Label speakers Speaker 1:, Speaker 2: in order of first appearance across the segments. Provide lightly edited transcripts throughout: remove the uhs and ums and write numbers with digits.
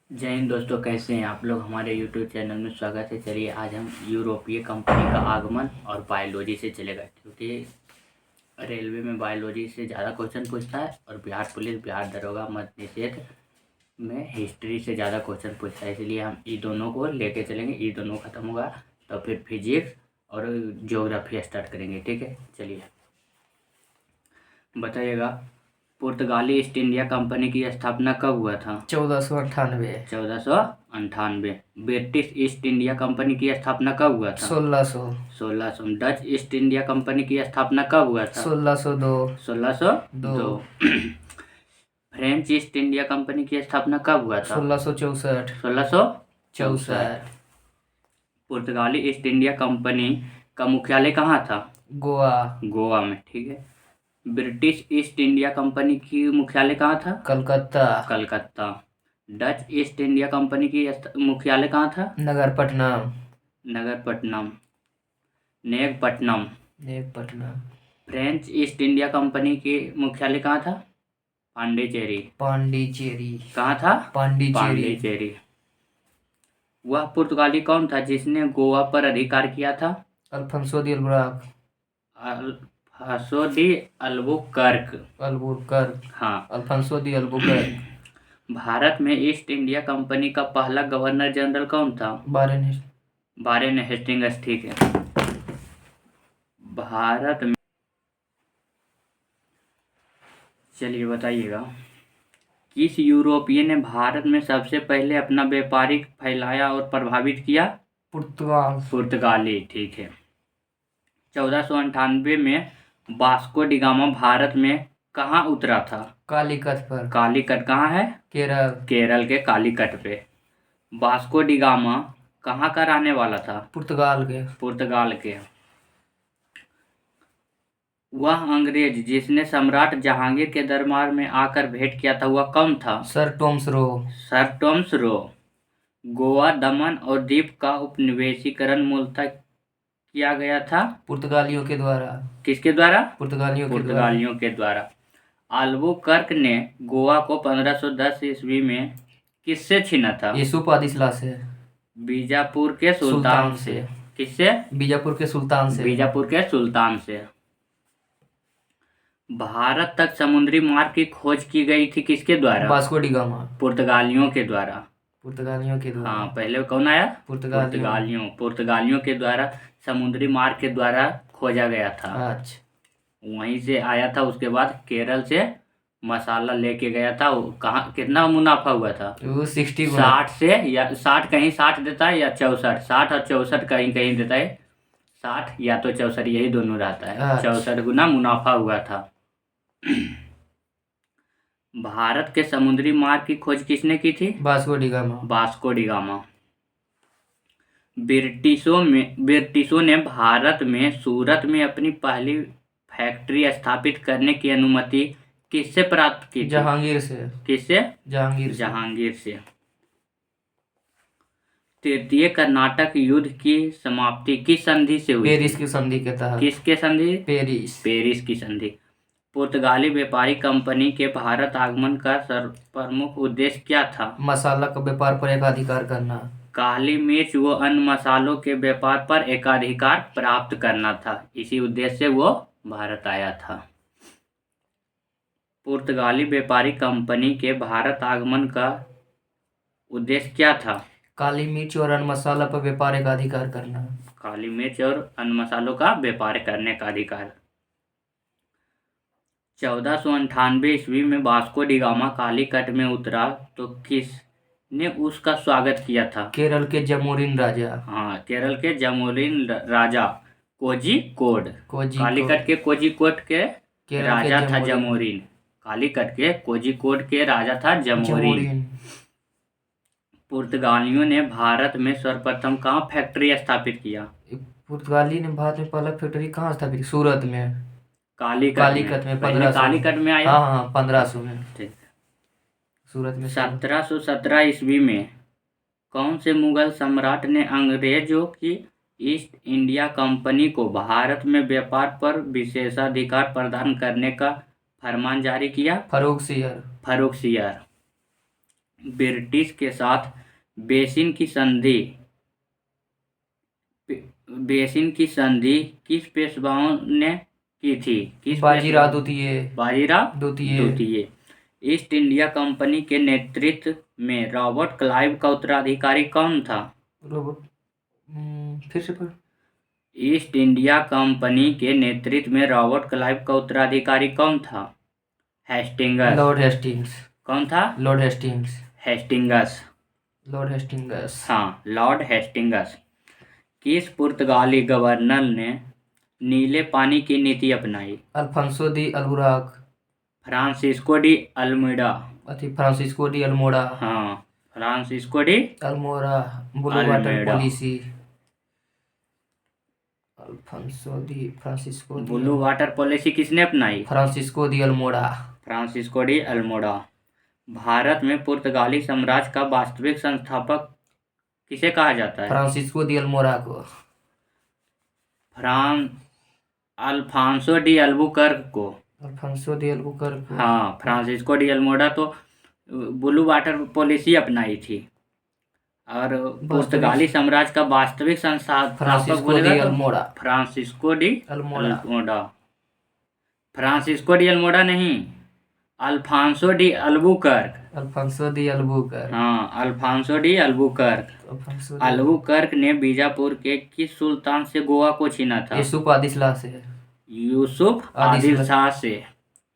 Speaker 1: जय हिंद दोस्तों, कैसे हैं आप लोग। हमारे यूट्यूब चैनल में स्वागत है। चलिए आज हम यूरोपीय कंपनी का आगमन और बायोलॉजी से चलेगा, क्योंकि रेलवे में बायोलॉजी से ज़्यादा क्वेश्चन पूछता है और बिहार पुलिस, बिहार दरोगा, मद्य निषेध में हिस्ट्री से ज़्यादा क्वेश्चन पूछता है। इसलिए हम ई दोनों को लेके चलेंगे। ई दोनों ख़त्म होगा तो फिर फिजिक्स और ज्योग्राफी स्टार्ट करेंगे। ठीक है, चलिए बताइएगा। पुर्तगाली ईस्ट इंडिया कंपनी की स्थापना कब हुआ था?
Speaker 2: 1498।
Speaker 1: 1498। ब्रिटिश ईस्ट इंडिया कंपनी की स्थापना कब हुआ था?
Speaker 2: 1600।
Speaker 1: 1600। डच ईस्ट इंडिया कंपनी की स्थापना कब हुआ था?
Speaker 2: 1602।
Speaker 1: 1602। फ्रेंच ईस्ट इंडिया कंपनी की स्थापना कब हुआ था?
Speaker 2: 1664।
Speaker 1: 1664। पुर्तगाली ईस्ट इंडिया कंपनी का मुख्यालय कहाँ था?
Speaker 2: गोवा।
Speaker 1: गोवा में। ठीक है। ब्रिटिश ईस्ट इंडिया कंपनी की मुख्यालय कहाँ था?
Speaker 2: Calcutta.
Speaker 1: Calcutta. Dutch east India company की मुख्यालय कहाँ था?
Speaker 2: नगरपट्टनम।
Speaker 1: नगरपट्टनम, नेगपट्टनम।
Speaker 2: नेगपट्टनम।
Speaker 1: फ्रेंच ईस्ट इंडिया कंपनी की मुख्यालय कहाँ था? पांडिचेरी।
Speaker 2: पांडिचेरी।
Speaker 1: कहाँ था?
Speaker 2: पांडिचेरी।
Speaker 1: पांडिचेरी। वह पुर्तगाली कौन था जिसने गोवा पर अधिकार किया था?
Speaker 2: Alfonso de Albuquerque.
Speaker 1: Alfonso de Albuquerque.
Speaker 2: Albuquerque.
Speaker 1: हाँ।
Speaker 2: Alfonso de Albuquerque.
Speaker 1: भारत में ईस्ट इंडिया कंपनी का पहला गवर्नर जनरल कौन था?
Speaker 2: बारेन।
Speaker 1: Warren Hastings. ठीक है। भारत में, चलिए बताइएगा, किस यूरोपीय ने भारत में सबसे पहले अपना व्यापारिक फैलाया और प्रभावित किया?
Speaker 2: पुर्तगाल।
Speaker 1: पुर्तगाली। ठीक है। 1498 में वास्को डिगामा भारत में कहाँ उतरा था?
Speaker 2: कालीकट पर।
Speaker 1: कालीकट कहाँ है?
Speaker 2: केरल।
Speaker 1: केरल के कालीकट पे। वास्को डिगामा कहाँ का रहने वाला था?
Speaker 2: पुर्तगाल के।
Speaker 1: पुर्तगाल के। वह अंग्रेज जिसने सम्राट जहांगीर के दरबार में आकर भेंट किया था, वह कौन था?
Speaker 2: Sir Thomas Roe.
Speaker 1: Sir Thomas Roe. Goa, दमन और दीव का उपनिवेशीकरण मूलतः किया गया था
Speaker 2: पुर्तगालियों के द्वारा।
Speaker 1: किसके द्वारा?
Speaker 2: पुर्तगालियों के द्वारा।
Speaker 1: पुर्तगालियों के द्वारा। अल्बुकर्क ने गोवा को 1510 ईस्वी में किससे छीना था?
Speaker 2: येसुपादिसला से।
Speaker 1: बीजापुर के सुल्तान से। किससे?
Speaker 2: बीजापुर के सुल्तान से।
Speaker 1: बीजापुर के सुल्तान से। भारत तक समुद्री मार्ग की खोज की गई थी किसके द्वारा?
Speaker 2: Vasco D gamma.
Speaker 1: पुर्तगालियों के द्वारा।
Speaker 2: पुर्तगालियों के द्वारा।
Speaker 1: हाँ, पहले कौन आया?
Speaker 2: पुर्तगालियों।
Speaker 1: पुर्तगालियों के द्वारा समुद्री मार्ग के द्वारा खोजा गया था।
Speaker 2: अच्छा।
Speaker 1: वहीं से आया था। उसके बाद केरल से मसाला लेके गया था। वो कहाँ, कितना मुनाफा हुआ था?
Speaker 2: वो 60
Speaker 1: 60 से, या 60 कहीं 60 देता है, या 64। 60 और 64 कहीं कहीं देता है। 60 या तो 64, यही दोनों रहता है।
Speaker 2: अच्छा।
Speaker 1: 64 गुना मुनाफा हुआ था। भारत के समुद्री मार्ग की खोज किसने की थी?
Speaker 2: Vasco D gamma.
Speaker 1: Vasco D gamma. ब्रिटिशों ने भारत में सूरत में अपनी पहली फैक्ट्री स्थापित करने की अनुमति किससे प्राप्त की थी?
Speaker 2: जहांगीर से।
Speaker 1: किससे?
Speaker 2: जहांगीर से।
Speaker 1: जहांगीर से। तृतीय कर्नाटक युद्ध की समाप्ति किस संधि से हुई?
Speaker 2: पेरिस की संधि के तहत।
Speaker 1: किसके संधि?
Speaker 2: पेरिस।
Speaker 1: पेरिस की संधि। पुर्तगाली व्यापारी कंपनी के भारत आगमन का प्रमुख उद्देश्य क्या था?
Speaker 2: मसाला का व्यापार पर एकाधिकार करना।
Speaker 1: काली मिर्च व अन्य मसालों के व्यापार पर एकाधिकार प्राप्त करना था। इसी उद्देश्य से वो भारत आया था। पुर्तगाली व्यापारी कंपनी के भारत आगमन का उद्देश्य क्या था?
Speaker 2: काली मिर्च और अन्य मसाला पर व्यापार एकाधिकार करना।
Speaker 1: काली मिर्च और अन्य मसालों का व्यापार करने का अधिकार। 1498 ईस्वी में वास्को डी गामा कालीकट में उतरा तो किसने उसका स्वागत किया था?
Speaker 2: केरल के जमोरिन राजा।
Speaker 1: हाँ, केरल के जमोरिन राजा कोझिकोड। कालीकट के कोझिकोड के राजा था जमोरिन। कालीकट के कोझिकोड के राजा था जमोरिन। पुर्तगालियों ने भारत में सर्वप्रथम कहाँ फैक्ट्री स्थापित किया?
Speaker 2: पुर्तगाली ने भारत में पहला फैक्ट्री कहाँ स्थापित की? सूरत में।
Speaker 1: कालीकट में। पहले
Speaker 2: 1500।
Speaker 1: कालीकट में आया।
Speaker 2: हाँ हाँ, 1500 में।
Speaker 1: ठीक।
Speaker 2: सूरत में।
Speaker 1: 1717 ईस्वी में कौन से मुगल सम्राट ने अंग्रेजों की ईस्ट इंडिया कंपनी को भारत में व्यापार पर विशेषाधिकार प्रदान करने का फरमान जारी किया?
Speaker 2: फर्रुखसियर।
Speaker 1: फर्रुखसियर। ब्रिटिश के साथ बेसिन की संधि बेसिन की संधि किस पेशवाओं ने की थी? किस
Speaker 2: बाजीराव
Speaker 1: पेशवा?
Speaker 2: द्वितीय।
Speaker 1: बाजीराव
Speaker 2: द्वितीय।
Speaker 1: द्वितीय। ईस्ट इंडिया कंपनी के नेतृत्व में रॉबर्ट क्लाइव का उत्तराधिकारी कौन था?
Speaker 2: फिर से पढ़।
Speaker 1: ईस्ट इंडिया कंपनी के नेतृत्व में रॉबर्ट क्लाइव का उत्तराधिकारी कौन था? हेस्टिंगस।
Speaker 2: Lord Hastings.
Speaker 1: कौन था?
Speaker 2: Lord Hastings.
Speaker 1: Hastings.
Speaker 2: Lord Hastings.
Speaker 1: हाँ, लॉर्ड हेस्टिंगस। किस पुर्तगाली गवर्नर ने नीले पानी की नीति अपनाई?
Speaker 2: Alfonso de Albuquerque.
Speaker 1: Francisco de Almeida.
Speaker 2: Francisco de Almeida.
Speaker 1: हाँ, Francisco de
Speaker 2: Almeida. Blue water
Speaker 1: Almeida.
Speaker 2: Policy. Francisco de
Speaker 1: blue water policy किसने अपनाई?
Speaker 2: Francisco de Almeida.
Speaker 1: Francisco de Almeida. Bharat में पुर्तगाली साम्राज्य का वास्तविक संस्थापक किसे कहा जाता है?
Speaker 2: फ्रांसिस्को दी अल्मोड़ा को।
Speaker 1: अल्फांसो डी अल्बुकर्क को।
Speaker 2: अल्फांसो दी अल्बुकर्क को।
Speaker 1: हाँ, फ्रांसिस्को डी अल्मोड़ा तो ब्लू वाटर पॉलिसी अपनाई थी। और पुर्तगाली साम्राज्य का वास्तविक संस्थापक
Speaker 2: फ्रांसिस्को
Speaker 1: बोलेगा
Speaker 2: दी
Speaker 1: तो
Speaker 2: Almeida.
Speaker 1: Francisco de
Speaker 2: Almeida.
Speaker 1: Almeida. Francisco de Almeida नहीं, Alfonso de Albuquerque.
Speaker 2: Alfonso de Albuquerque.
Speaker 1: हाँ, Alfonso de Albuquerque.
Speaker 2: Alfonso
Speaker 1: Albuquerque ने बीजापुर के किस सुल्तान से गोवा को छीना था?
Speaker 2: यूसुफ आदिल से।
Speaker 1: यूसुफ आदिल शाह से।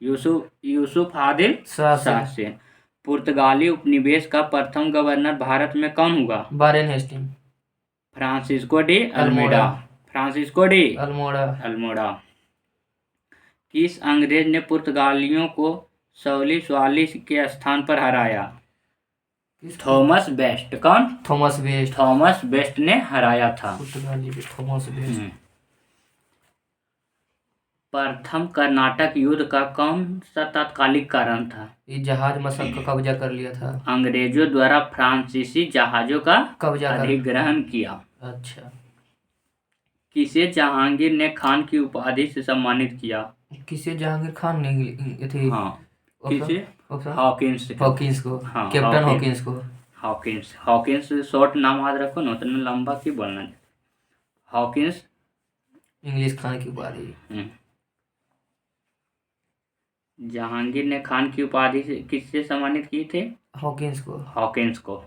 Speaker 1: यूसुफ आदिल शाह से। पुर्तगाली उपनिवेश का प्रथम गवर्नर भारत में कौन हुआ?
Speaker 2: Warren Hastings.
Speaker 1: Francisco de Almeida. Francisco de
Speaker 2: Almeida.
Speaker 1: Almeida. किस अंग्रेज ने पुर्तगालियों को सौली के स्थान पर हराया? Thomas Best. कौन?
Speaker 2: Thomas Best.
Speaker 1: थॉमस बेस्ट ने हराया था।
Speaker 2: पुर्तगाली में थॉमस बेस्ट।
Speaker 1: प्रथम कर्नाटक युद्ध का कौन सा तात्कालिक कारण था?
Speaker 2: ये जहाज मसल का कब्जा कर लिया था।
Speaker 1: अंग्रेजों द्वारा फ्रांसीसी जहाजों का
Speaker 2: कब्जा कर।
Speaker 1: अधिग्रहण किया।
Speaker 2: अच्छा।
Speaker 1: किसे जहांगीर ने खान की उपाधि से सम्मानित किया?
Speaker 2: किसे जहांगीर खान ने थे?
Speaker 1: हाँ, किसे?
Speaker 2: ऑप्शन?
Speaker 1: हॉकिंस।
Speaker 2: हॉकिंस को।
Speaker 1: हाँ,
Speaker 2: कैप्टन हॉकिंस को।
Speaker 1: हॉकिंस शॉर्ट नाम याद रखो ना, उतना लंबा क्यों बोलना। हॉकिंस
Speaker 2: इंग्लिश खान की उपाधि।
Speaker 1: जहांगीर ने खान की उपाधि से किससे सम्मानित किए थे?
Speaker 2: हॉकिंस को।
Speaker 1: हॉकिंस को।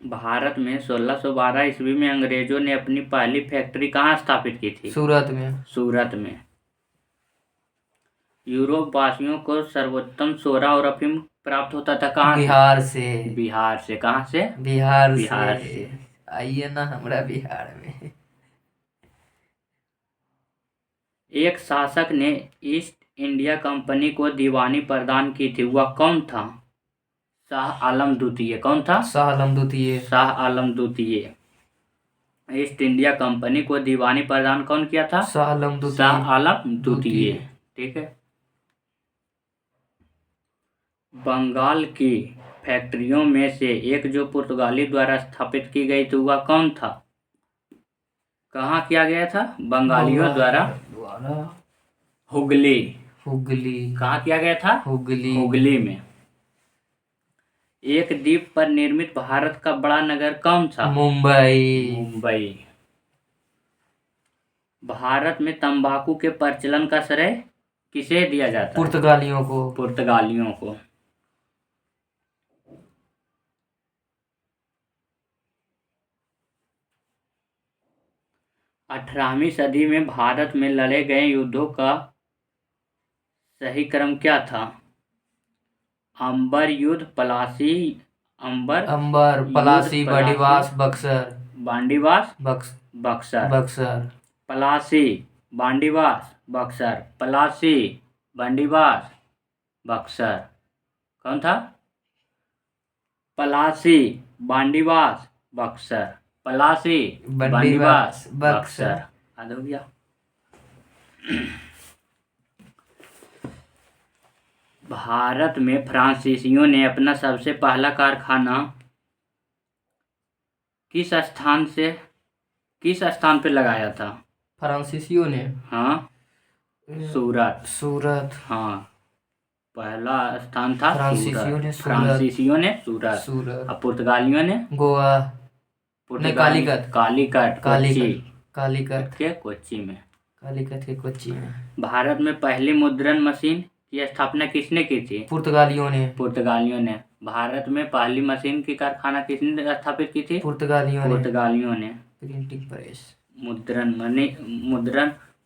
Speaker 1: भारत में 1612 ईस्वी में अंग्रेजों ने अपनी पहली फैक्ट्री कहाँ स्थापित की थी?
Speaker 2: सूरत में।
Speaker 1: सूरत में। यूरोप वासियों को सर्वोत्तम सोरा और अफीम प्राप्त होता था कहाँ से?
Speaker 2: बिहार से।
Speaker 1: बिहार से। कहाँ से?
Speaker 2: बिहार
Speaker 1: से।
Speaker 2: आइए ना हमारा बिहार में।
Speaker 1: एक शासक ने ईस्ट इंडिया कंपनी को दीवानी प्रदान की थी, वह कौन था? शाह आलम द्वितीय। कौन था?
Speaker 2: शाह आलम द्वितीय।
Speaker 1: शाह आलम द्वितीय। ईस्ट इंडिया कंपनी को दीवानी प्रदान कौन किया था?
Speaker 2: शाह आलम द्वितीय।
Speaker 1: शाह आलम द्वितीय। ठीक है। बंगाल की फैक्ट्रियों में से एक जो पुर्तगाली द्वारा स्थापित की गई थी वह कौन था? कहाँ किया गया था? बंगालियों द्वारा हुगली। कहाँ किया गया था? हुगली में। एक द्वीप पर निर्मित भारत का बड़ा नगर कौन था? मुंबई। भारत में तंबाकू के प्रचलन का श्रेय किसे दिया जाता है? पुर्तगालियों को। 18वीं सदी में भारत में लड़े गए युद्धों का सही क्रम क्या था? अंबर युद्ध, पलासी,
Speaker 2: पलासी, बांडीवास, बक्सर।
Speaker 1: पलासी, बांडीवास, बक्सर। पलासी, बांडीवास, बक्सर। कौन था? पलासी, बांडीवास, बक्सर। पलासी, बांडीवास, बक्सर। याद हो गया? भारत में फ्रांसीसियों ने अपना सबसे पहला कारखाना किस स्थान पे लगाया था?
Speaker 2: फ्रांसीसियों ने।
Speaker 1: हाँ, सूरत।
Speaker 2: सूरत।
Speaker 1: हाँ, पहला स्थान था
Speaker 2: फ्रांसीसियों ने सूरत।
Speaker 1: फ्रांसीसियों ने सूरत।
Speaker 2: सूरत।
Speaker 1: अब पुर्तगालियों ने
Speaker 2: गोवा। नहीं, कालीकट।
Speaker 1: कालीकट कोच्चि
Speaker 2: कालीकट
Speaker 1: के कोच्चि में।
Speaker 2: कालीकट के कोच्चि में।
Speaker 1: भारत में पहली मुद्रण मशीन की स्थापना किसने की थी?
Speaker 2: पुर्तगालियों ने।
Speaker 1: पुर्तगालियों ने। भारत में पहली मशीन की कारखाना किसने स्थापित की थी?
Speaker 2: पुर्तगालियों ने।
Speaker 1: ने।
Speaker 2: Printing press.
Speaker 1: मुद्रण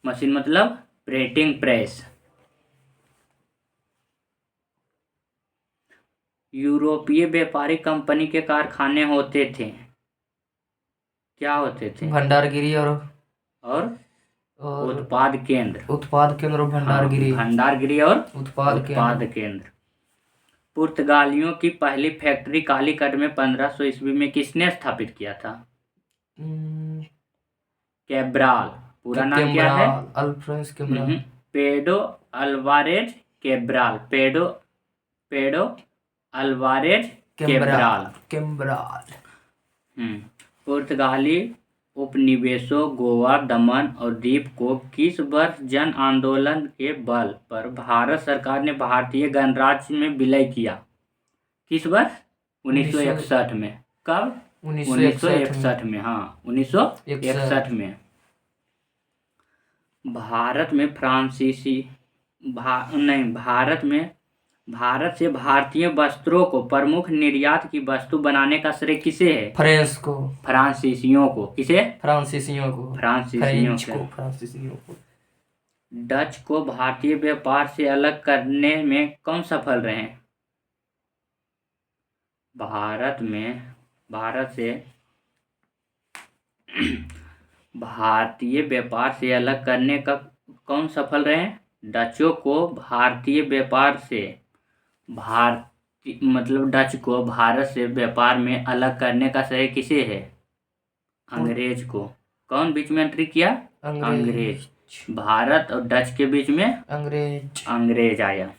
Speaker 1: मशीन मतलब प्रिंटिंग प्रेस। यूरोपीय व्यापारिक कंपनी के कारखाने होते थे, क्या होते थे?
Speaker 2: भंडारगिरी और
Speaker 1: उत्पाद केंद्र।
Speaker 2: और भंडारगिरी।
Speaker 1: भंडारगिरी और
Speaker 2: उत्पाद
Speaker 1: केंद्र। पुर्तगालियों की पहली फैक्ट्री कालीकट में 1500 ईस्वी में किसने स्थापित किया था? कैब्राल। पूरा नाम क्या है?
Speaker 2: अल्फ्रेंस Cabral.
Speaker 1: Pedro Alvares Cabral. Pedro Alvares Cabral. पुर्तगाली उपनिवेशों गोवा, दमन और दीप को किस वर्ष जन आंदोलन के बल पर भारत सरकार ने भारतीय गणराज्य में विलय किया? किस वर्ष? 1961 में। कब? 1961 में। हाँ, 1961 में। भारत से भारतीय वस्त्रों को प्रमुख निर्यात की वस्तु बनाने का श्रेय किसे है? फ्रांसीसियों को। किसे? फ्रांसीसियों को। डच को भारतीय व्यापार से अलग करने में कौन सफल रहे? भारत से भारतीय व्यापार से अलग करने का कौन सफल रहे? डचों को भारतीय व्यापार से डच को भारत से व्यापार में अलग करने का श्रेय किसे है? अंग्रेज को। कौन बीच में एंट्री किया? अंग्रेज। भारत और डच के बीच में अंग्रेज आया।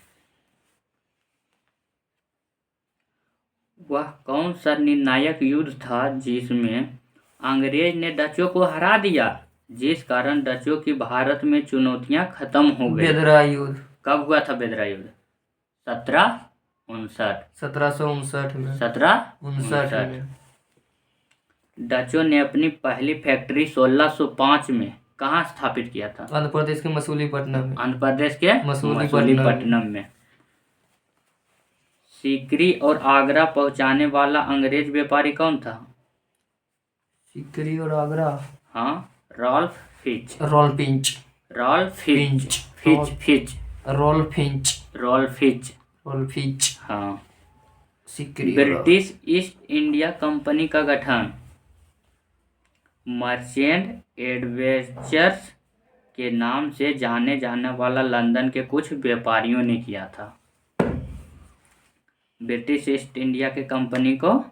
Speaker 1: वह कौन सा निर्णायक युद्ध था जिसमें अंग्रेज ने डचों को हरा दिया, जिस कारण डचों की भारत में चुनौतियां खत्म हो गई?
Speaker 2: बेदरा युद्ध।
Speaker 1: कब हुआ था बेदरा युद्ध? 1759 में। 1759 में। डचों ने अपनी पहली फैक्ट्री 1605 में कहाँ स्थापित किया था?
Speaker 2: आंध्र प्रदेश के
Speaker 1: मसूलीपट्टनम में। सीकरी और आगरा पहुंचाने वाला अंग्रेज व्यापारी कौन था?
Speaker 2: सीकरी और आगरा?
Speaker 1: हाँ, रॉल्फ फिच। हाँ। ब्रिटिश ईस्ट इंडिया कंपनी का गठन मर्चेंट एडवेंचर्स के नाम से जाने जाने वाला लंदन के कुछ व्यापारियों ने किया था। ब्रिटिश ईस्ट इंडिया के कंपनी को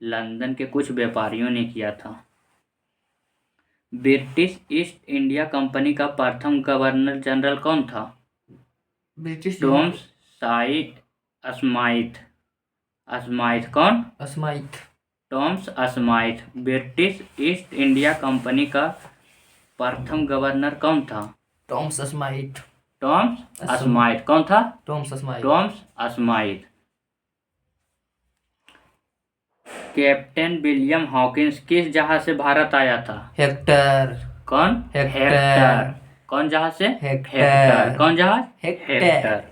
Speaker 1: लंदन के कुछ व्यापारियों ने किया था। ब्रिटिश ईस्ट इंडिया कंपनी का प्रथम गवर्नर जनरल कौन था? Thomas Smythe. British east India company का प्रथम गवर्नर कौन था?
Speaker 2: Thomas Smythe.
Speaker 1: कौन था?
Speaker 2: Thomas
Speaker 1: Smythe. Captain William Hawkins किस जहाज से भारत आया था?
Speaker 2: हेक्टर।
Speaker 1: कौन?
Speaker 2: हेक्टर।
Speaker 1: कौन जहाज से?
Speaker 2: हेक्टर।
Speaker 1: कौन जहाज?
Speaker 2: हेक्टर।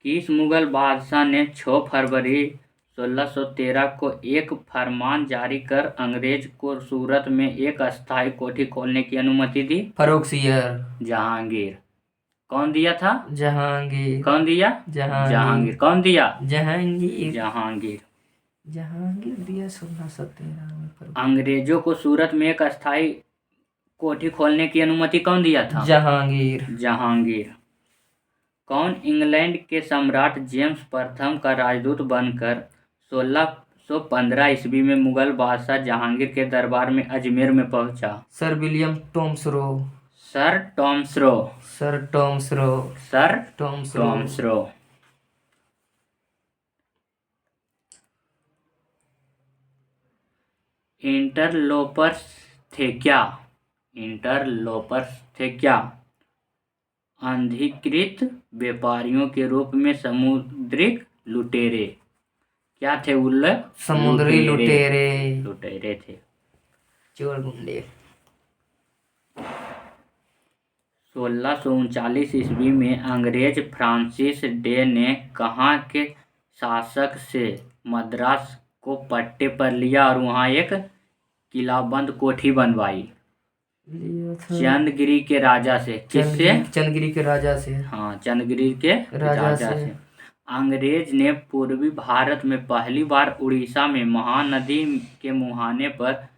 Speaker 1: किस मुगल बादशाह ने 6 फरवरी 1613 को एक फरमान जारी कर अंग्रेज को सूरत में एक अस्थायी कोठी खोलने की अनुमति दी?
Speaker 2: फर्रुखसियर।
Speaker 1: जहांगीर। कौन दिया था?
Speaker 2: जहांगीर।
Speaker 1: कौन दिया?
Speaker 2: जहांगीर।
Speaker 1: कौन दिया?
Speaker 2: जहांगीर दिया 1613 में।
Speaker 1: अंग्रेजों को सूरत में एक अस्थायी कोठी खोलने की अनुमति कौन दिया था? जहांगीर। कौन इंग्लैंड के सम्राट जेम्स प्रथम का राजदूत बनकर 1615 ईस्वी में मुगल बादशाह जहांगीर के दरबार में अजमेर में पहुंचा?
Speaker 2: Sir William टॉम्सरो।
Speaker 1: इंटरलोपर्स थे क्या? अनधिकृत व्यापारियों के रूप में समुद्रिक लुटेरे क्या थे? उल्लेख
Speaker 2: समुद्री लुटेरे
Speaker 1: लुटेरे थे।
Speaker 2: चोर गुंडे।
Speaker 1: 1639 ईस्वी में अंग्रेज फ्रांसिस डे ने कहाँ के शासक से मद्रास को पट्टे पर लिया और वहाँ एक किलाबंद कोठी बनवाई? चंद्रगिरी के राजा से। किससे?
Speaker 2: चंद्रगिरी के राजा से।
Speaker 1: हाँ, चंद्रगिरी के राजा से। अंग्रेज ने पूर्वी भारत में पहली बार उड़ीसा में महानदी के मुहाने पर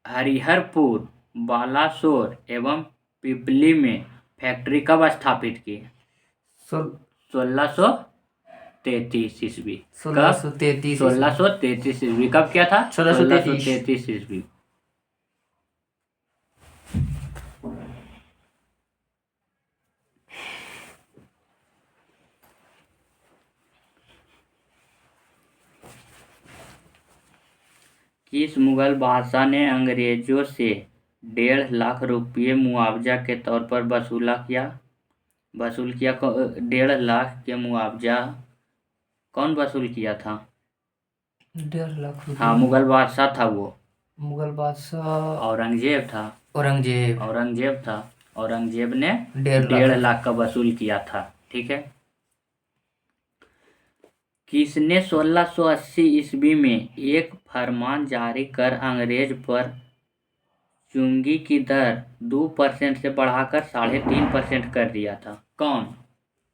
Speaker 1: हरिहरपुर, बालासोर एवं पिपली में फैक्ट्री कब स्थापित की? 1633 ईस्वी। 1633 ईस्वी। कब किया था? 1633 ईस्वी। किस मुगल बादशाह ने अंग्रेजों से 1.5 लाख रुपये मुआवजा के तौर पर वसूल किया? 1.5 लाख के मुआवजा कौन वसूल किया था?
Speaker 2: 1.5 लाख रुपये।
Speaker 1: हाँ, मुगल बादशाह था वो।
Speaker 2: मुगल बादशाह
Speaker 1: औरंगजेब था। औरंगजेब था। औरंगजेब ने 1.5 लाख का वसूल किया था। ठीक है। किसने 1680 ईस्वी में एक फरमान जारी कर अंग्रेज पर चुंगी की दर 2% से बढ़ाकर 3.5% कर दिया था? कौन?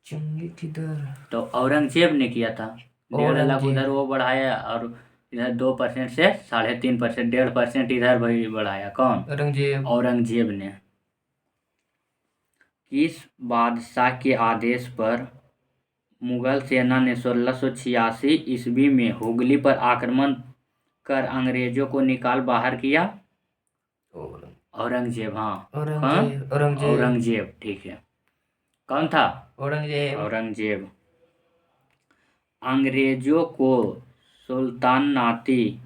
Speaker 2: चुंगी की दर
Speaker 1: तो औरंगजेब ने किया था। 1.5 लाख उधर वो बढ़ाया और इधर 2% से 3.5%, 1.5% इधर भी बढ़ाया। कौन? औरंगजेब ने। किस बादशाह के आदेश पर मुगल सेना ने 1686 ईस्वी में हुगली पर आक्रमण कर अंग्रेजों को निकाल बाहर किया? औरंगजेब। हाँ, औरंगजेब। ठीक है। कौन था? औरंगजेब। अंग्रेजों को सुल्तानाती,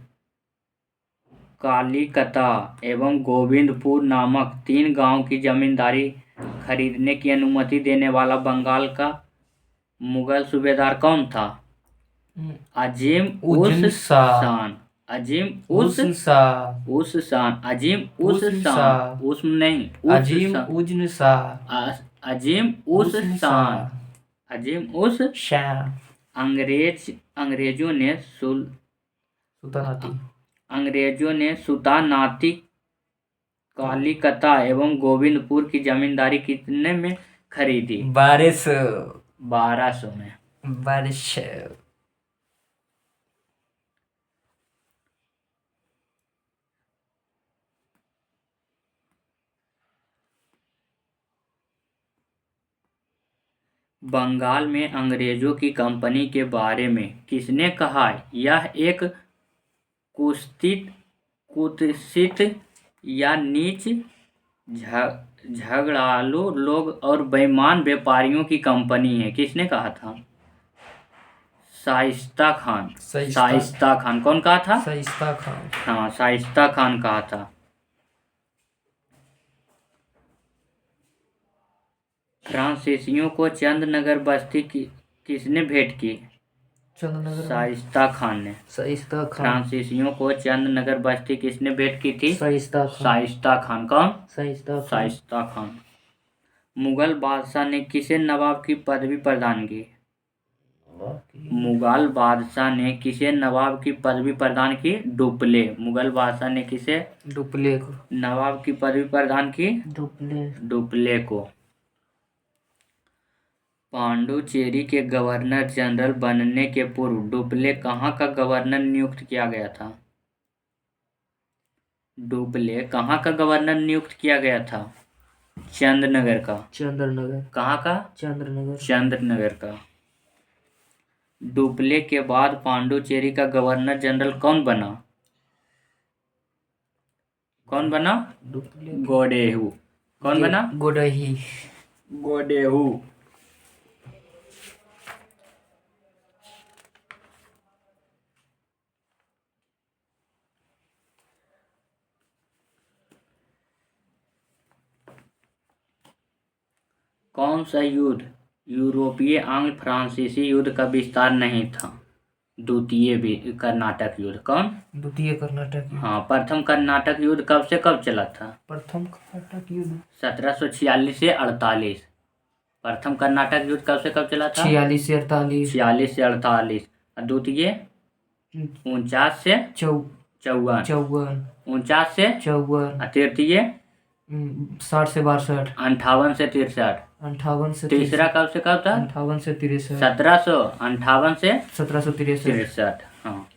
Speaker 1: कालीकता एवं गोविंदपुर नामक 3 गांव की जमींदारी खरीदने की अनुमति देने वाला बंगाल का मुगल सूबेदार कौन था? अजीम उस शान। अजीम उस शान। अंग्रेजों ने सुल्तानाती, कालीकता एवं गोविंदपुर की जमींदारी कितने में खरीदी? 1200 में। बंगाल में अंग्रेजों की कंपनी के बारे में किसने कहा यह एक कुत्सित या नीच, झगड़ालू लोग और बेईमान व्यापारियों की कंपनी है? किसने कहा था? शाइस्ता खान। कौन कहा था? शाइस्ता खान। हाँ, शाइस्ता खान कहा था। फ्रांसीसियों को चंदनगर बस्ती किसने भेंट की? शाइस्ता खान ने। फ्रांसीसियों को चंदनगर बस्ती किसने भेंट की थी? शाइस्ता खान। कौन? शाइस्ता खान। मुगल बादशाह ने किसे नवाब की पदवी प्रदान की? मुगल बादशाह ने किसे नवाब की पदवी प्रदान की? डुप्ले। मुगल बादशाह ने किसे नवाब की पदवी प्रदान की? डुप्ले को। पांडुचेरी के गवर्नर जनरल बनने के पूर्व डुप्ले कहाँ का गवर्नर नियुक्त किया गया था? डुप्ले कहाँ का गवर्नर नियुक्त किया गया था? चंद्रनगर का। कहाँ का? चंद्रनगर का। डुप्ले के बाद पांडुचेरी का गवर्नर जनरल कौन बना? गोडेहू। कौन बना? गोडेहू। कौन सा युद्ध यूरोपीय आंग्ल फ्रांसीसी युद्ध का विस्तार नहीं था? द्वितीय कर्नाटक युद्ध। कौन?
Speaker 2: द्वितीय कर्नाटक युद्ध।
Speaker 1: हाँ। प्रथम कर्नाटक युद्ध कब से कब चला था?
Speaker 2: प्रथम कर्नाटक युद्ध
Speaker 1: 1746 से 48। प्रथम कर्नाटक युद्ध कब से कब चला था?
Speaker 2: 46 से 48।
Speaker 1: 46 से 48। और द्वितीय 49 से 54। 49 से
Speaker 2: 54।
Speaker 1: और तृतीय
Speaker 2: 60 से 62।
Speaker 1: 58 से 63।
Speaker 2: 58 से
Speaker 1: तीसरा कब से कब था?
Speaker 2: 58 से 63।
Speaker 1: 1758 से
Speaker 2: 1763।
Speaker 1: हाँ।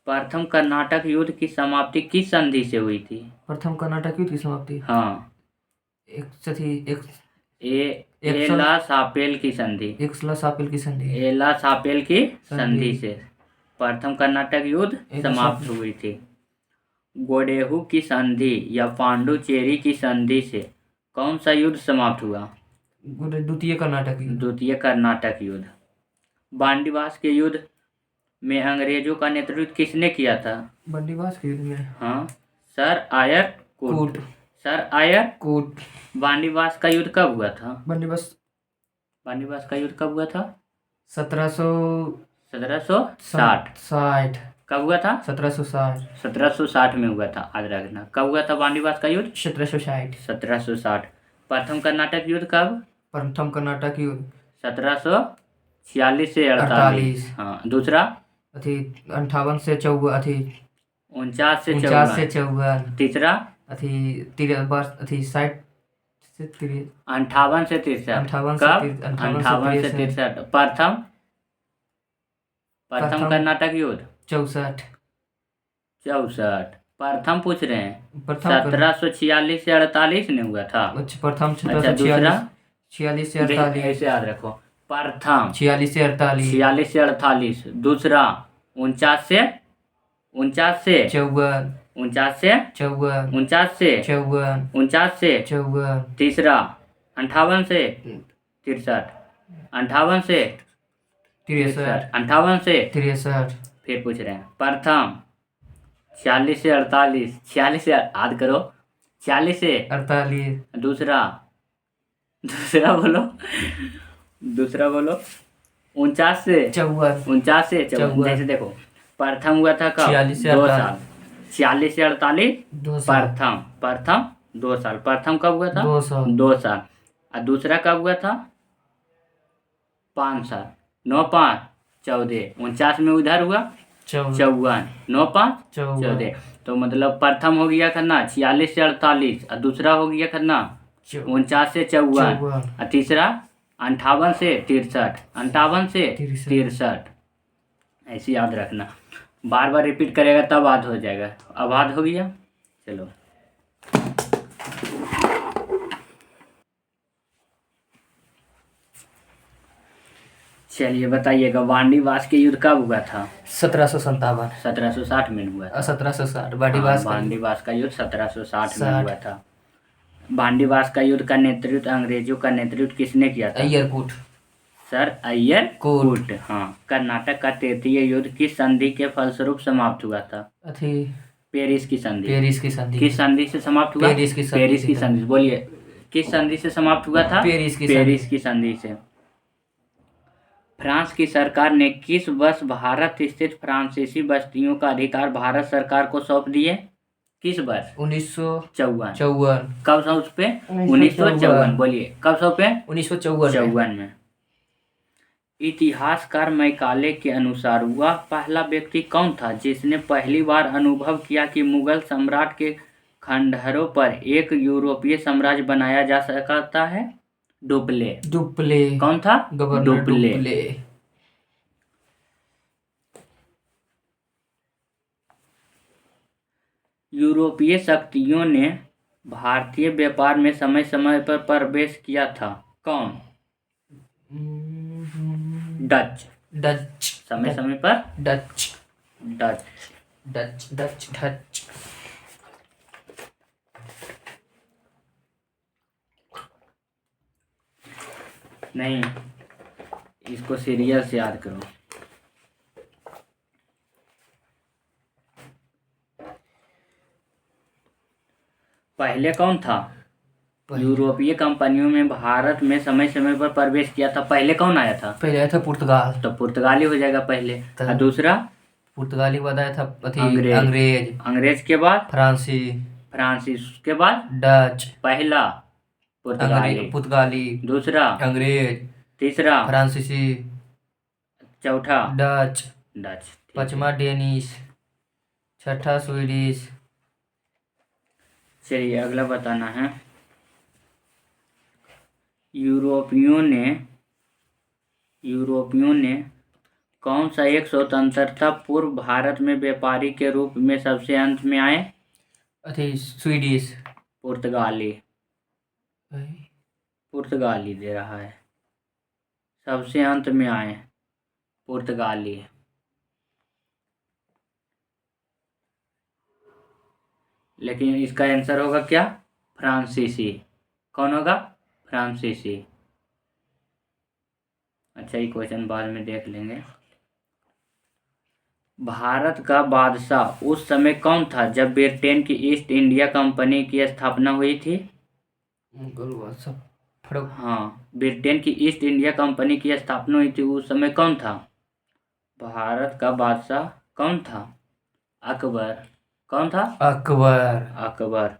Speaker 1: प्रथम कर्नाटक युद्ध की समाप्ति किस संधि से हुई थी?
Speaker 2: प्रथम कर्नाटक युद्ध की समाप्ति
Speaker 1: हाँ। एला सापेल की संधि। एला सापेल की संधि से प्रथम कर्नाटक युद्ध समाप्त हुई थी। गोडेहू की संधि या पांडुचेरी की संधि से कौन सा युद्ध समाप्त हुआ?
Speaker 2: द्वितीय
Speaker 1: कर्नाटक युद्ध। बांडीवास के युद्ध में अंग्रेजों का नेतृत्व किसने किया था?
Speaker 2: बांडीवास के युद्ध में
Speaker 1: हाँ, सर आयर कूट। बांडीवास का युद्ध कब हुआ था? बांडीवास का युद्ध कब हुआ था? 1760। कब हुआ था? 1760 में हुआ था, याद रखना। कब हुआ था बांडीवास का युद्ध? 1760। प्रथम कर्नाटक युद्ध कब?
Speaker 2: प्रथम कर्नाटक युद्ध
Speaker 1: 1746 से 48। हाँ। दूसरा
Speaker 2: 58 से 54।
Speaker 1: 49 से
Speaker 2: 54।
Speaker 1: तीसरा
Speaker 2: 60 से
Speaker 1: 58 से 63। कब? 58 से 63। प्रथम कर्नाटक युद्ध 64। प्रथम पूछ रहे हैं। 1746 से 48 ने हुआ था।
Speaker 2: प्रथम।
Speaker 1: अच्छा, दूसरा
Speaker 2: 46 से 48।
Speaker 1: ऐसे याद रखो। प्रथम
Speaker 2: 46 से 48।
Speaker 1: 46 से 48। दूसरा 49 से 54। 49 से 54। तीसरा 58 से 63। 58 से 63। फिर पूछ रहे हैं प्रथम 46 से 48। 46 से याद करो। 46 से
Speaker 2: 48।
Speaker 1: दूसरा बोलो 49 से 54। जैसे देखो, प्रथम हुआ था कब? 2 साल। 46 से 48 प्रथम 2 साल। प्रथम कब हुआ था? 2 साल। और दूसरा कब हुआ था? 5 साल। 9 5 14। 49 में उधर हुआ 54। 9 5 14। तो मतलब प्रथम हो गया करना 46 से 48 और दूसरा हो गया करना 49 से 54 और तीसरा 58 से 63। 58 से 63। ऐसे याद रखना। बार बार रिपीट करेगा तब याद हो जाएगा। अब याद हो गया। चलो, चलिए बताइएगा, बांडीवास के युद्ध कब हुआ था?
Speaker 2: 1757।
Speaker 1: 1760 में हुआ था।
Speaker 2: 1760
Speaker 1: बांडीवास का युद्ध 1760 में हुआ था। बांडीवास का युद्ध का नेतृत्व, अंग्रेजों का नेतृत्व किसने किया था?
Speaker 2: अय्यरकूट।
Speaker 1: सर अय्यरकूट। हाँ। कर्नाटक का तृतीय युद्ध किस संधि के फलस्वरूप समाप्त हुआ था? पेरिस की संधि। किस संधि से समाप्त हुआ? पेरिस की संधि। बोलिए, किस संधि से समाप्त हुआ था? पेरिस की संधि से। फ्रांस की सरकार ने किस वर्ष भारत स्थित फ्रांसीसी बस्तियों का अधिकार भारत सरकार को सौंप दिए? किस वर्ष? 1954। कब सौंप पे? 1954। बोलिए, कब सौंपे? 1954 में। इतिहासकार मैकाले के अनुसार वह पहला व्यक्ति कौन था जिसने पहली बार अनुभव किया कि मुगल सम्राट के खंडहरों पर एक यूरोपीय साम्राज्य बनाया जा सकता है? डुप्ले। कौन था?
Speaker 2: Governor Dupleix.
Speaker 1: यूरोपीय शक्तियों ने भारतीय व्यापार में समय समय पर प्रवेश किया था। कौन? डच। समय समय पर डच। नहीं, इसको सीरियल से याद करो। पहले कौन था? यूरोपीय कंपनियों में भारत में समय समय पर प्रवेश किया था। पहले कौन आया था?
Speaker 2: पहले आया था पुर्तगाल।
Speaker 1: तो पुर्तगाली हो जाएगा पहले। और दूसरा?
Speaker 2: पुर्तगाली के बाद आया था
Speaker 1: अंग्रेज। अंग्रेज के बाद
Speaker 2: फ्रांसीस
Speaker 1: के बाद
Speaker 2: डच।
Speaker 1: पहला पुर्तगाली, दूसरा
Speaker 2: अंग्रेज,
Speaker 1: तीसरा
Speaker 2: फ्रांसीसी,
Speaker 1: चौथा
Speaker 2: डच,
Speaker 1: डच,
Speaker 2: पांचवा डेनिश, छठा स्वीडिश।
Speaker 1: चलिए अगला बताना है। यूरोपियों ने कौन सा एक स्वतंत्रता पूर्व भारत में व्यापारी के रूप में सबसे अंत में आए?
Speaker 2: स्वीडिश।
Speaker 1: पुर्तगाली दे रहा है। सबसे अंत में आए पुर्तगाली। लेकिन इसका आंसर होगा क्या? फ्रांसीसी। कौन होगा? फ्रांसीसी। अच्छा, ये क्वेश्चन बाद में देख लेंगे। भारत का बादशाह उस समय कौन था जब ब्रिटेन की ईस्ट इंडिया कंपनी की स्थापना हुई थी? हाँ, ब्रिटेन की ईस्ट इंडिया कंपनी की स्थापना हुई थी, उस समय कौन था? भारत का बादशाह कौन था? अकबर। कौन था? अकबर।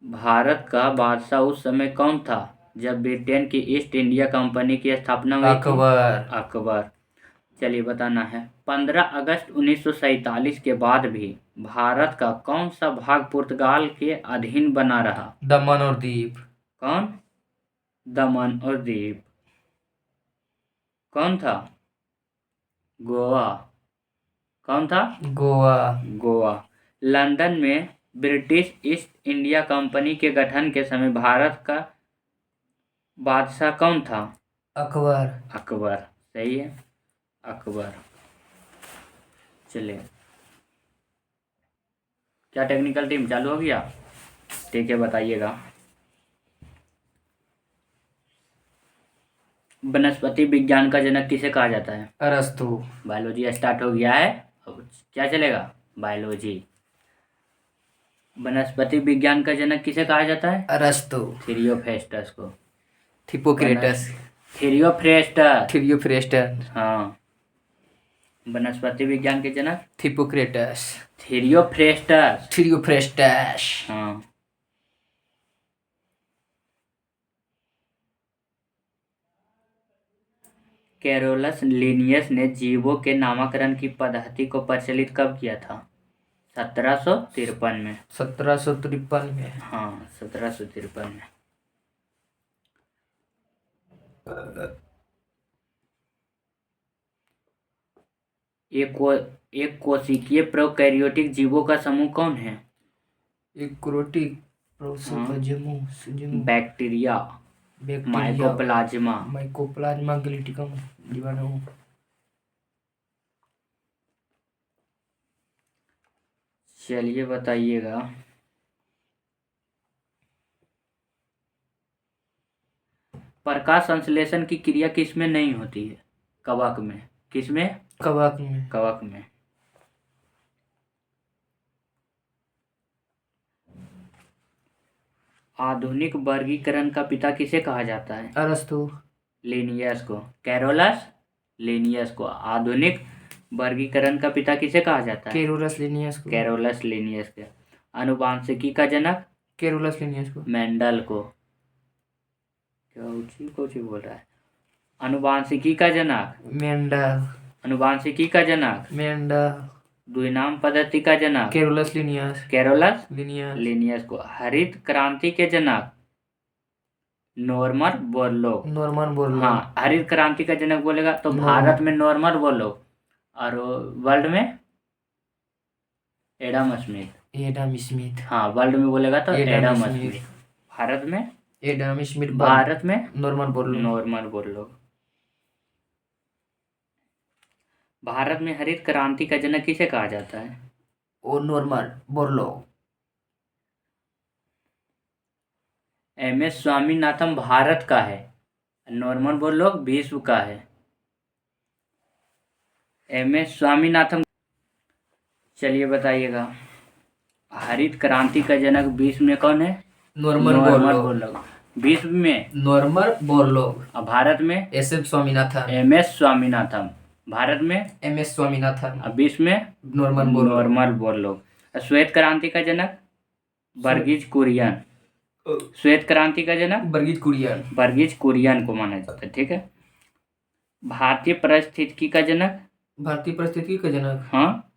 Speaker 1: भारत का बादशाह उस समय कौन था जब ब्रिटेन की ईस्ट इंडिया कंपनी की स्थापना हुई थी? अकबर। चलिए बताना है। 15 अगस्त 1947 के बाद भी भारत का कौन सा भाग पुर्तगाल के अधीन बना रहा?
Speaker 2: दमन और दीप।
Speaker 1: कौन? दमन और दीप। कौन था? गोवा। कौन था? गोवा। लंदन में ब्रिटिश ईस्ट इंडिया कंपनी के गठन के समय भारत का बादशाह कौन था? अकबर। सही है, अकबर। चलिए, क्या टेक्निकल टीम चालू हो गया? ठीक है, बताइएगा। वनस्पति विज्ञान का जनक किसे कहा जाता है?
Speaker 2: अरस्तु।
Speaker 1: बायोलॉजी स्टार्ट हो गया है, अब क्या चलेगा? बायोलॉजी। वनस्पति विज्ञान का जनक किसे कहा जाता है?
Speaker 2: अरस्तु।
Speaker 1: थियोफ्रेस्टस को।
Speaker 2: हिप्पोक्रेटस।
Speaker 1: थियोफ्रेस्टस। हाँ, वनस्पति विज्ञान के जनक
Speaker 2: हिप्पोक्रेटस।
Speaker 1: थियोफ्रेस्टस। हाँ। कैरोलस लिनियस ने जीवों के नामकरण की पद्धति को प्रचलित कब किया था? 1753 में।
Speaker 2: 1753 में।
Speaker 1: हाँ, 1753 में। एक कोशिकीय प्रोकैरियोटिक जीवों का समूह कौन है? बैक्टीरिया,
Speaker 2: माइकोप्लाज्मा गिलिटिकम जीवाणु।
Speaker 1: चलिए बताइएगा। प्रकाश संश्लेषण की क्रिया किसमें नहीं होती है? कवक में। किसमें? कवक में। आधुनिक वर्गीकरण का पिता किसे कहा जाता है?
Speaker 2: अरस्तु।
Speaker 1: लिनियस को। कैरोलस लिनियस को। आधुनिक वर्गीकरण का पिता किसे कहा जाता है? कैरोलस लिनियस को। आनुवांशिकी का जनक?
Speaker 2: कैरोलस लिनियस को।
Speaker 1: मेंडल को। क्या बोल रहा है? आनुवांशिकी का जनक?
Speaker 2: मेंडल।
Speaker 1: आनुवांशिकी का जनक?
Speaker 2: मेंडल।
Speaker 1: द्विनाम पद्धति का जनक?
Speaker 2: कैरोलस
Speaker 1: लिनियस को। हरित क्रांति के जनक? Norman Borlaug. हाँ, हरित क्रांति का जनक बोलेगा तो भारत में नॉर्मन बोरलॉग और वर्ल्ड में एडम स्मिथ। हाँ, वर्ल्ड में बोलेगा तो एडम स्मिथ। भारत में
Speaker 2: एडम स्मिथ।
Speaker 1: भारत में
Speaker 2: नॉर्मन
Speaker 1: बोरलॉग। भारत में हरित क्रांति का जनक किसे कहा जाता है?
Speaker 2: Norman Borlaug.
Speaker 1: MS Swaminathan Bharat का है, नॉर्मन बोरलॉग विश्व का है। MS स्वामीनाथन। चलिए बताइएगा, हरित क्रांति का जनक विश्व में कौन है?
Speaker 2: Norman
Speaker 1: Norman
Speaker 2: Borlaug.
Speaker 1: बोरलॉग। विश्व में
Speaker 2: नॉर्मन बोरलॉग।
Speaker 1: और भारत में
Speaker 2: एस.एस. स्वामीनाथन।
Speaker 1: MS स्वामीनाथन। भारत में
Speaker 2: M.S. स्वामीनाथन।
Speaker 1: और विश्व में
Speaker 2: नॉर्मन बोरलॉग।
Speaker 1: Norman Borlaug. श्वेत क्रांति का जनक वर्गीज कुरियन। श्वेत क्रांति का जनक
Speaker 2: वर्गीज कुरियन।
Speaker 1: वर्गीज कुरियन को माना जाता है। ठीक है। भारतीय पारिस्थितिकी का जनक
Speaker 2: भारतीय परिस्थिति का जनक।
Speaker 1: हाँ,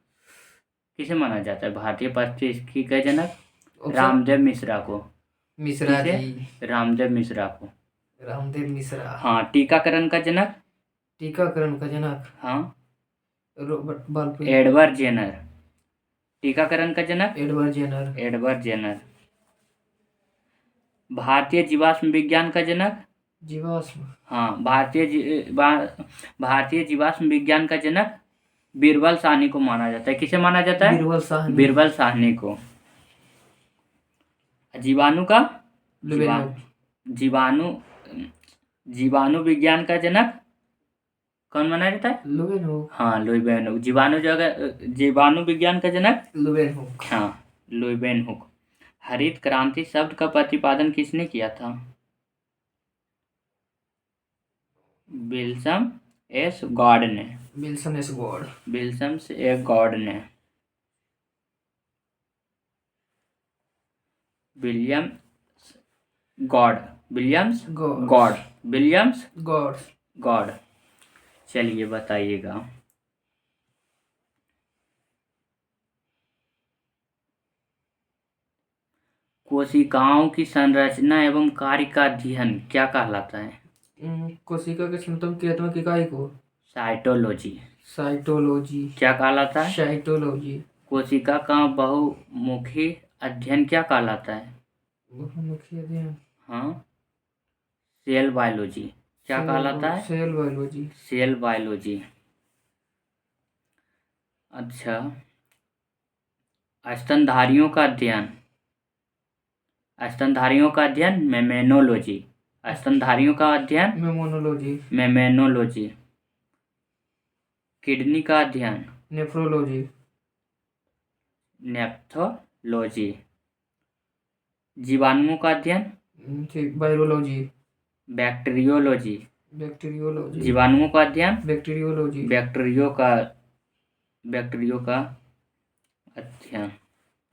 Speaker 1: किसे माना जाता है भारतीय पारिस्थितिकी का जनक?
Speaker 2: ऑप्शन-
Speaker 1: रामदेव मिश्रा को।
Speaker 2: मिश्रा
Speaker 1: किसे?
Speaker 2: जी।
Speaker 1: रामदेव मिश्रा को।
Speaker 2: रामदेव मिश्रा।
Speaker 1: हाँ। टीकाकरण का जनक?
Speaker 2: टीकाकरण का जनक
Speaker 1: हाँ,
Speaker 2: रॉबर्ट बाल्बिन।
Speaker 1: Edward Jenner. टीकाकरण का जनक
Speaker 2: एडवर्ड जेनर।
Speaker 1: Edward Jenner. भारतीय जीवाश्म विज्ञान का जनक?
Speaker 2: जीवाश्म।
Speaker 1: हाँ, भारतीय जीवाश्म विज्ञान का जनक बीरबल साहनी को माना जाता है। किसे माना जाता है?
Speaker 2: बीरबल साहनी।
Speaker 1: बीरबल साहनी को। जीवाणु का
Speaker 2: लुबेनोव।
Speaker 1: जीवाणु जीवाणु विज्ञान का जनक कौन माना जाता है?
Speaker 2: लुबेनोव।
Speaker 1: हाँ, लुईबेनहुक। जीवाणु विज्ञान का जनक?
Speaker 2: लुबेनहुक।
Speaker 1: हाँ, लुईबेनहुक। हरित क्रांति शब्द का प्रतिपादन किसने किया था? विल्सन एस गॉड ने।
Speaker 2: Wilson S God.
Speaker 1: Wilson a god ने। Williams God. Williams
Speaker 2: God.
Speaker 1: God. Williams
Speaker 2: God.
Speaker 1: God. चलिए बताइएगा। कोशिकाओं की संरचना एवं कार्य का अध्ययन क्या कहलाता है?
Speaker 2: कोशिका के संतात्मक इकाई को
Speaker 1: साइटोलॉजी।
Speaker 2: साइटोलॉजी।
Speaker 1: क्या कहलाता है?
Speaker 2: साइटोलॉजी।
Speaker 1: कोशिका का बहुमुखी अध्ययन क्या कहलाता है?
Speaker 2: बहुमुखी अध्ययन।
Speaker 1: हाँ, सेल बायोलॉजी। क्या कहलाता है?
Speaker 2: Cell biology.
Speaker 1: Cell biology. अच्छा, स्तनधारियों का अध्ययन। स्तनधारियों का अध्ययन मेमेनोलॉजी। स्तनधारियों का अध्ययन
Speaker 2: मेमोनोलॉजी।
Speaker 1: मेमेनोलॉजी। किडनी का अध्ययन
Speaker 2: नेफ्रोलॉजी।
Speaker 1: नेफ्थोलॉजी। जीवाणुओं का अध्ययन
Speaker 2: वायरोलॉजी।
Speaker 1: बैक्टीरियोलॉजी।
Speaker 2: बैक्टीरियोलॉजी।
Speaker 1: जीवाणुओं का अध्ययन
Speaker 2: बैक्टीरियोलॉजी।
Speaker 1: बैक्टीरियो का अध्ययन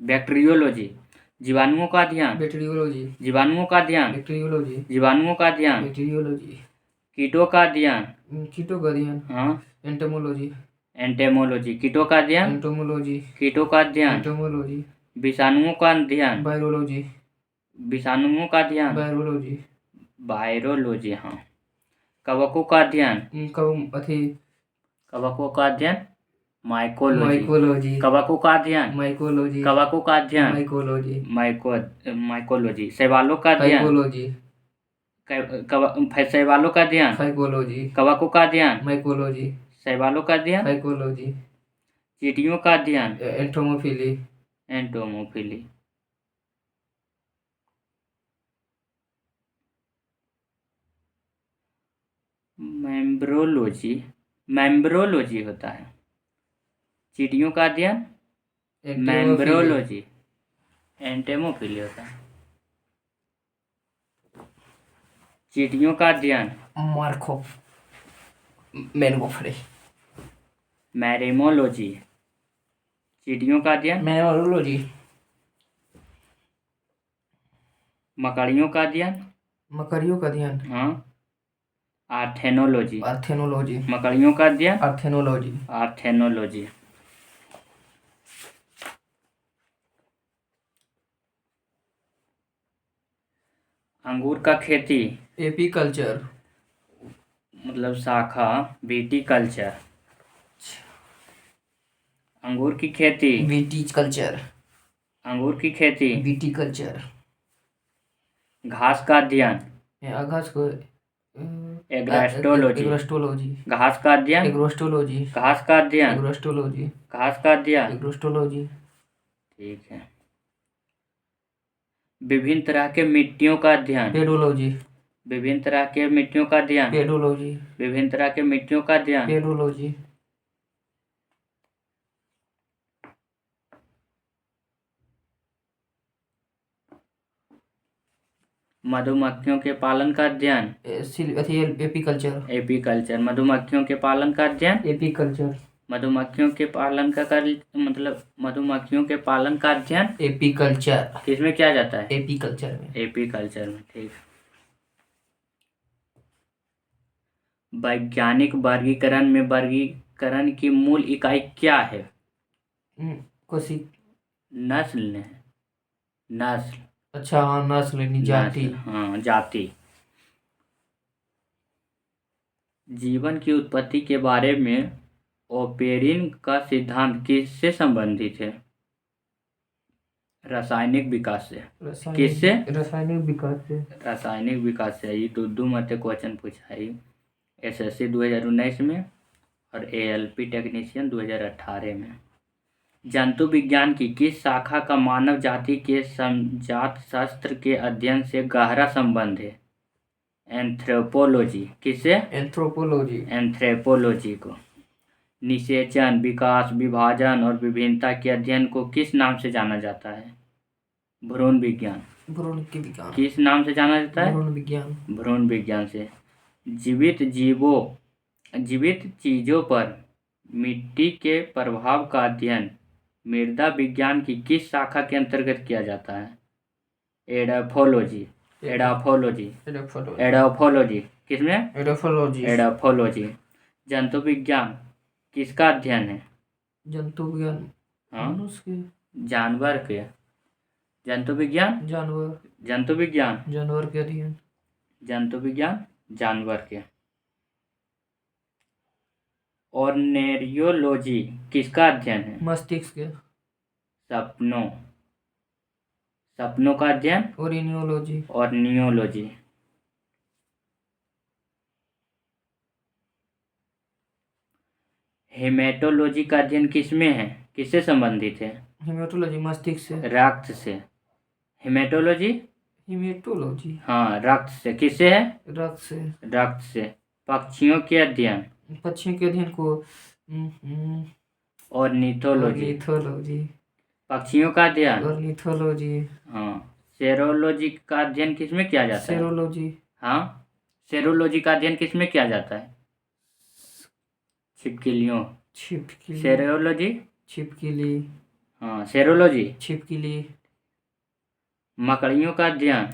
Speaker 1: बैक्टीरियोलॉजी। जीवाणुओं का अध्ययन
Speaker 2: बैक्टीरियोलॉजी।
Speaker 1: जीवाणुओं का अध्ययन
Speaker 2: बैक्टीरियोलॉजी।
Speaker 1: जीवाणुओं का अध्ययन
Speaker 2: बैक्टीरियोलॉजी।
Speaker 1: कीटों का अध्ययन
Speaker 2: कीटों का अध्ययन
Speaker 1: हाँ,
Speaker 2: एंटोमोलॉजी।
Speaker 1: एंटेमोलॉजी। कीटों का अध्ययन
Speaker 2: एंटोमोलॉजी।
Speaker 1: कीटों का अध्ययन
Speaker 2: एंटोमोलॉजी।
Speaker 1: विषाणुओं का अध्ययन
Speaker 2: वायरोलॉजी।
Speaker 1: विषाणुओं का अध्ययन
Speaker 2: वायरोलॉजी।
Speaker 1: वायरोलॉजी। हाँ। कवकों का अध्ययन कवकों का अध्ययन माइकोलॉजी।
Speaker 2: माइकोलॉजी।
Speaker 1: कवकों का अध्ययन
Speaker 2: माइकोलॉजी।
Speaker 1: कवकों का अध्ययन
Speaker 2: माइकोलॉजी।
Speaker 1: माइकोलॉजी। शैवालों का अध्ययन
Speaker 2: फाइकोलॉजी।
Speaker 1: शैवालों का अध्ययन
Speaker 2: फाइकोलॉजी।
Speaker 1: कवकों का अध्ययन
Speaker 2: माइकोलॉजी।
Speaker 1: शैवालों का अध्ययन
Speaker 2: फाइकोलॉजी।
Speaker 1: चींटियों का अध्ययन
Speaker 2: एंटोमोफिली।
Speaker 1: एंटोमोफिली। मेम्ब्रोलॉजी होता है। चींटियों का अध्ययन मेम्ब्रोलॉजी। एंटेमोफिली होता है। चींटियों का अध्ययन
Speaker 2: मार्को मेनगोफरे।
Speaker 1: मैरिमोलॉजी। चींटियों का अध्ययन
Speaker 2: मेनोलॉजी।
Speaker 1: मकड़ियों का अध्ययन
Speaker 2: मकड़ियों का अध्ययन
Speaker 1: हाँ, आर्थेनोलॉजी।
Speaker 2: आर्थेनोलॉजी।
Speaker 1: मकड़ियों का अध्ययन
Speaker 2: आर्थेनोलॉजी।
Speaker 1: आर्थेनोलॉजी। अंगूर का खेती
Speaker 2: एपीकल्चर
Speaker 1: मतलब शाखा विटीकल्चर। अंगूर की खेती
Speaker 2: विटीकल्चर।
Speaker 1: अंगूर की खेती
Speaker 2: विटीकल्चर।
Speaker 1: घास का अध्ययन
Speaker 2: घास को
Speaker 1: एग्रोस्टोलॉजी।
Speaker 2: एग्रोस्टोलॉजी।
Speaker 1: घास का अध्ययन
Speaker 2: एग्रोस्टोलॉजी।
Speaker 1: घास का अध्ययन
Speaker 2: एग्रोस्टोलॉजी।
Speaker 1: घास का अध्ययन
Speaker 2: एग्रोस्टोलॉजी।
Speaker 1: ठीक है। विभिन्न तरह के मिट्टियों का अध्ययन
Speaker 2: पेडोलॉजी।
Speaker 1: विभिन्न तरह के मिट्टियों का अध्ययन
Speaker 2: पेडोलॉजी।
Speaker 1: विभिन्न तरह के मिट्टियों का अध्ययन
Speaker 2: पेडोलॉजी।
Speaker 1: मधुमक्खियों के पालन का अध्ययन।
Speaker 2: एपीकल्चर।
Speaker 1: एपीकल्चर। मधुमक्खियों के पालन का अध्ययन।
Speaker 2: एपीकल्चर।
Speaker 1: मधुमक्खियों के पालन का मतलब मधुमक्खियों के पालन का अध्ययन।
Speaker 2: एपीकल्चर।
Speaker 1: किसमें किया जाता है?
Speaker 2: एपीकल्चर में।
Speaker 1: एपीकल्चर में। ठीक। वैज्ञानिक वर्गीकरण में वर्गीकरण की मूल इकाई क्या है?
Speaker 2: कोशी।
Speaker 1: नस्ल। नस्ल।
Speaker 2: अच्छा, हाँ, नस्ल नहीं, जाति।
Speaker 1: हाँ, जाति। जीवन की उत्पत्ति के बारे में ओपेरिन का सिद्धांत किससे संबंधित है? रासायनिक विकास से। किससे?
Speaker 2: रासायनिक विकास से।
Speaker 1: रासायनिक विकास से। ये दो मत क्वेश्चन पूछा है SSC 2019 में और ALP टेक्नीशियन 2018 में। जंतु विज्ञान की किस शाखा का मानव जाति के संजात शास्त्र के अध्ययन से गहरा संबंध है? एंथ्रोपोलॉजी। किससे?
Speaker 2: एंथ्रोपोलॉजी।
Speaker 1: एंथ्रोपोलॉजी को। निषेचन, विकास, विभाजन और विभिन्नता के अध्ययन को किस नाम से जाना जाता है? भ्रूण विज्ञान।
Speaker 2: भ्रूण के विज्ञान।
Speaker 1: किस नाम से जाना जाता है?
Speaker 2: भ्रूण विज्ञान। भ्रूण
Speaker 1: विज्ञान से। जीवित चीजों पर मिट्टी के प्रभाव का अध्ययन मृदा विज्ञान की किस शाखा के अंतर्गत किया जाता है? एडाफोलॉजी। एडाफोलॉजी। एडाफोलॉजी। किसमें?
Speaker 2: एडाफोलॉजी।
Speaker 1: एडाफोलॉजी। जंतु विज्ञान किसका अध्ययन है?
Speaker 2: जंतु विज्ञान।
Speaker 1: हाँ, जानवर के। जंतु विज्ञान।
Speaker 2: जानवर।
Speaker 1: जंतु विज्ञान।
Speaker 2: जानवर के अध्ययन। जंतु विज्ञान
Speaker 1: जानवर के। ऑर्नियोलॉजी किसका अध्ययन है?
Speaker 2: मस्तिष्क के।
Speaker 1: सपनों का अध्ययन।
Speaker 2: ऑर्नियोलॉजी।
Speaker 1: ऑर्नियोलॉजी। हेमेटोलॉजी का अध्ययन किसमें है? किससे संबंधित है?
Speaker 2: हेमेटोलॉजी मस्तिष्क से।
Speaker 1: रक्त से। हेमेटोलॉजी।
Speaker 2: हाँ,
Speaker 1: रक्त से। किससे है?
Speaker 2: रक्त से।
Speaker 1: रक्त से। पक्षियों के अध्ययन।
Speaker 2: पक्षियों के अध्ययन को
Speaker 1: ऑर्निथोलॉजी। पक्षियों का अध्ययन।
Speaker 2: ऑर्निथोलॉजी।
Speaker 1: हाँ। सेरोलॉजी का अध्ययन किसमें किया जाता है?
Speaker 2: सेरोलॉजी।
Speaker 1: हाँ, सेरोलॉजी का अध्ययन किसमें किया जाता है? छिपकलियों। सेरोलॉजी।
Speaker 2: छिपकली।
Speaker 1: हाँ, सेरोलॉजी।
Speaker 2: छिपकली।
Speaker 1: मकड़ियों का अध्ययन।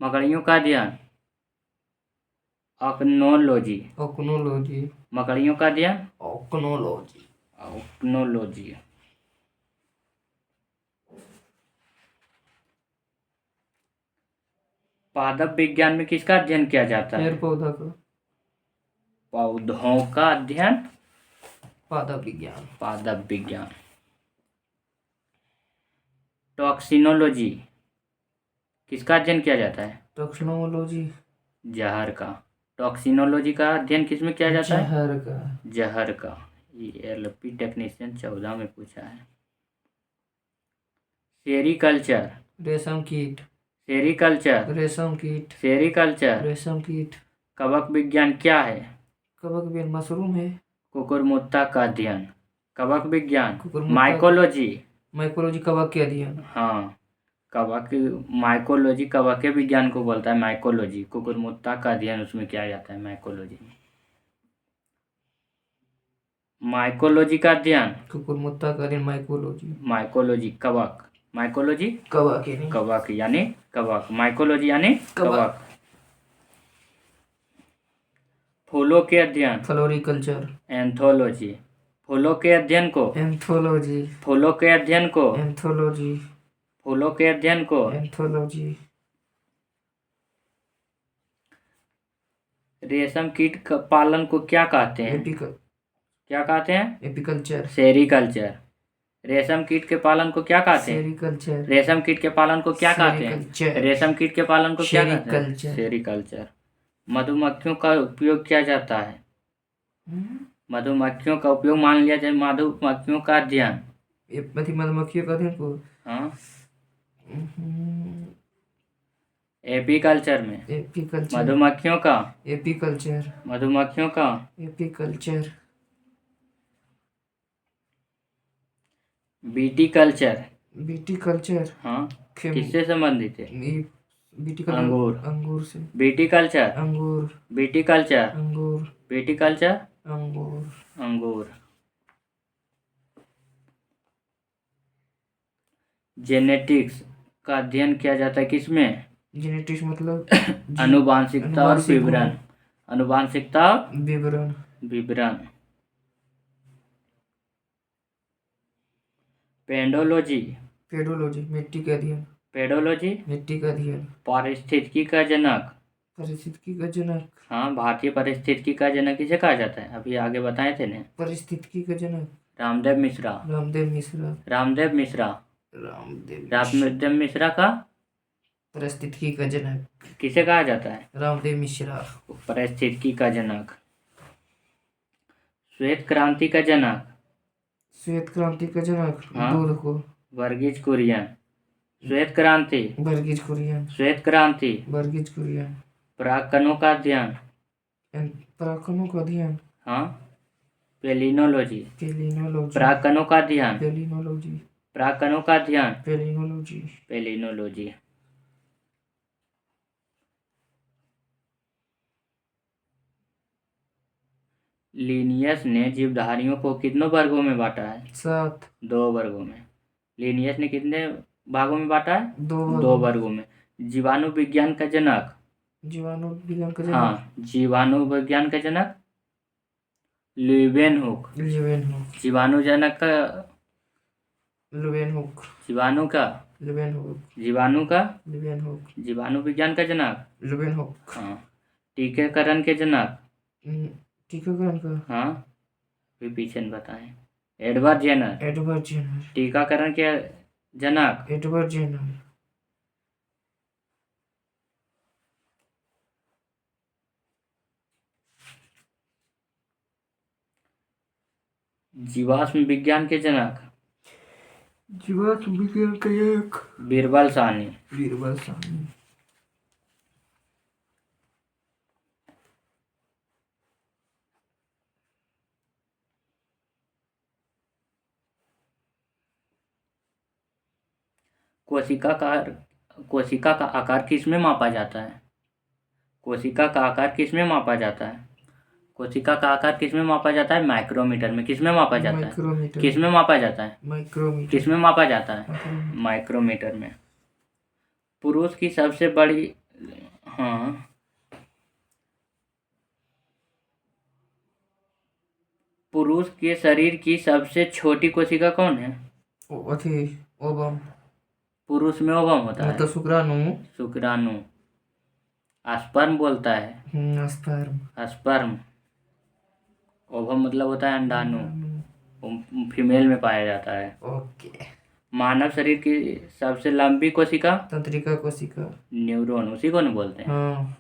Speaker 1: मकड़ियों का अध्ययन। ऑक्नोलॉजी।
Speaker 2: ओकनोलॉजी।
Speaker 1: मकड़ियों का अध्ययन।
Speaker 2: ओकनोलॉजी।
Speaker 1: ऑक्नोलॉजी। पादप विज्ञान में किसका अध्ययन किया जाता है?
Speaker 2: पेड़ पौधा का।
Speaker 1: पौधों का अध्ययन।
Speaker 2: पादप विज्ञान।
Speaker 1: पादप विज्ञान। टॉक्सिनोलॉजी किसका अध्ययन किया जाता है?
Speaker 2: टॉक्सिनोलॉजी।
Speaker 1: जहर का। टॉक्सिनोलॉजी का अध्ययन किसमें किया जाता है?
Speaker 2: जहर का।
Speaker 1: जहर का। ये LP टेक्नीशियन 14 में पूछा है। सेरीकल्चर।
Speaker 2: रेशम कीट।
Speaker 1: सेरीकल्चर।
Speaker 2: रेशम कीट।
Speaker 1: सेरीकल्चर।
Speaker 2: रेशम कीट।
Speaker 1: कवक विज्ञान क्या है?
Speaker 2: कवक विज्ञान मशरूम है।
Speaker 1: कुकुरमुत्ता का अध्ययन। कवक विज्ञान।
Speaker 2: कुकुरमुत्ता।
Speaker 1: माइकोलॉजी।
Speaker 2: माइकोलॉजी कवक के अध्ययन।
Speaker 1: हाँ, कवक। माइकोलॉजी कवक के विज्ञान को बोलता है माइकोलॉजी। कुकुरमुत्ता का अध्ययन उसमें किया जाता है माइकोलॉजी में। माइकोलॉजी का अध्ययन।
Speaker 2: कुकुरमुत्ता का अध्ययन माइकोलॉजी।
Speaker 1: माइकोलॉजी कवक। माइकोलॉजी
Speaker 2: कवक।
Speaker 1: कवक यानी कवक। माइकोलॉजी यानी कवक। फूलों के अध्ययन। फ्लोरिकल्चर। एंथोलॉजी। फूलों के अध्ययन को।
Speaker 2: एंथोलॉजी।
Speaker 1: फूलों के अध्ययन को।
Speaker 2: एंथोलॉजी।
Speaker 1: फूलों के अध्ययन को।
Speaker 2: एंथोलॉजी।
Speaker 1: रेशम कीट का पालन को क्या कहते हैं? क्या कहते हैं?
Speaker 2: एपीकल्चर।
Speaker 1: सेरीकल्चर। रेशम कीट के पालन को क्या कहते हैं?
Speaker 2: सेरीकल्चर।
Speaker 1: रेशम कीट के पालन को क्या कहते हैं? रेशम कीट के पालन को क्या कहते हैं? सेरीकल्चर। मधुमक्खियों का उपयोग किया जाता है। मधुमक्खियों का उपयोग मान लिया जाए। मधुमक्खियों का अध्ययन।
Speaker 2: मधुमक्खियों का अध्ययन को।
Speaker 1: हाँ, एपीकल्चर में।
Speaker 2: एपीकल्चर।
Speaker 1: मधुमक्खियों का।
Speaker 2: एपीकल्चर।
Speaker 1: मधुमक्खियों का।
Speaker 2: एपीकल्चर।
Speaker 1: बीटीकल्चर।
Speaker 2: बीटीकल्चर।
Speaker 1: हाँ,
Speaker 2: खेम
Speaker 1: किससे संबंधित है?
Speaker 2: ये विटिकल्चर
Speaker 1: अंगूर।
Speaker 2: अंगूर से
Speaker 1: विटिकल्चर,
Speaker 2: अंगूर
Speaker 1: विटिकल्चर,
Speaker 2: अंगूर
Speaker 1: विटिकल्चर,
Speaker 2: अंगूर
Speaker 1: अंगूर। जेनेटिक्स का अध्ययन किया जाता है किसमें?
Speaker 2: जेनेटिक्स मतलब
Speaker 1: आनुवांशिकता और
Speaker 2: आनुवांशिक
Speaker 1: विवरण।
Speaker 2: गुण,
Speaker 1: आनुवांशिकता,
Speaker 2: विवरण।
Speaker 1: विवरण। पेडोलॉजी,
Speaker 2: पेडोलॉजी मिट्टी का अध्ययन,
Speaker 1: पेडोलॉजी,
Speaker 2: मिट्टी का अध्ययन।
Speaker 1: पारिस्थितिकी का जनक।
Speaker 2: पारिस्थितिकी का जनक,
Speaker 1: हाँ, भारतीय पारिस्थितिकी का जनक किसे कहा जाता है? अभी आगे बताए थे ने।
Speaker 2: पारिस्थितिकी का जनक
Speaker 1: रामदेव मिश्रा,
Speaker 2: रामदेव मिश्रा,
Speaker 1: रामदेव मिश्रा,
Speaker 2: रामदेव मिश्रा।
Speaker 1: रामदेव मिश्रा का
Speaker 2: पारिस्थितिकी का जनक
Speaker 1: किसे कहा जाता है?
Speaker 2: रामदेव मिश्रा।
Speaker 1: पारिस्थितिकी का जनक। श्वेत क्रांति का जनक।
Speaker 2: श्वेत क्रांति का जनक
Speaker 1: हाँ।
Speaker 2: दूध को
Speaker 1: वर्गीज कुरियन। श्वेत क्रांति,
Speaker 2: वर्गीज कुरियन,
Speaker 1: श्वेत क्रांति।
Speaker 2: वर्गीज कुरियन।
Speaker 1: परागकणों का अध्ययन।
Speaker 2: परागकणों का अध्ययन,
Speaker 1: हाँ, पेलिनोलॉजी।
Speaker 2: पेलिनोलॉजी,
Speaker 1: परागकणों का अध्ययन,
Speaker 2: पेलिनोलॉजी,
Speaker 1: परागकणों का अध्ययन,
Speaker 2: पेलिनोलॉजी।
Speaker 1: पेलिनोलॉजी। लिनियस ने जीवधारियों को कितनों वर्गों में बांटा है?
Speaker 2: 7
Speaker 1: 2 वर्गों में। लिनियस ने कितने भागों में बांटा है?
Speaker 2: 2
Speaker 1: 2 वर्गों में। जीवाणु विज्ञान का जनक।
Speaker 2: जीवाणु विज्ञान का जनक
Speaker 1: हाँ, जीवाणु विज्ञान का जनक ल्यूवेनहुक।
Speaker 2: लेवेनहुक,
Speaker 1: जीवाणु जनक का,
Speaker 2: लेवेनहुक,
Speaker 1: जीवाणु का,
Speaker 2: लेवेनहुक,
Speaker 1: जीवाणु का,
Speaker 2: लेवेनहुक,
Speaker 1: जीवाणु विज्ञान का जनक।
Speaker 2: लेवेनहुक।
Speaker 1: हाँ, टीकाकरण के जनक।
Speaker 2: टीकाकरण का
Speaker 1: हाँ, भी पीछे न बताएं। Edward Jenner.
Speaker 2: एडवर्ड जेनर,
Speaker 1: टीकाकरण के जनक।
Speaker 2: Edward Jenner.
Speaker 1: जीवाश्म विज्ञान के जनक।
Speaker 2: जीवाश्म विज्ञान का जनक
Speaker 1: बीरबल साहनी।
Speaker 2: बीरबल साहनी।
Speaker 1: कोशिका का आकार किस में मापा जाता है? कोशिका का आकार किस में मापा जाता है? कोशिका का आकार किस में मापा जाता है? माइक्रोमीटर में। किस में मापा जाता है?
Speaker 2: माइक्रोमीटर,
Speaker 1: किस में मापा जाता है?
Speaker 2: माइक्रोमीटर,
Speaker 1: किस में मापा जाता है?
Speaker 2: माइक्रोमीटर।
Speaker 1: माइक्रोमीटर में। पुरुष की सबसे बड़ी, हाँ, पुरुष के शरीर की सबसे छोटी कोशिका कौन है?
Speaker 2: अथी ओवम,
Speaker 1: पुरुष में ओवम होता है।
Speaker 2: मतलब शुक्राणु।
Speaker 1: शुक्राणु। स्पर्म बोलता है।
Speaker 2: स्पर्म।
Speaker 1: स्पर्म। ओवम मतलब होता है अंडाणु। फीमेल में पाया जाता है।
Speaker 2: ओके।
Speaker 1: मानव शरीर की सबसे लंबी कोशिका?
Speaker 2: तंत्रिका कोशिका।
Speaker 1: न्यूरॉन, उसी को न बोलते हैं।
Speaker 2: हाँ।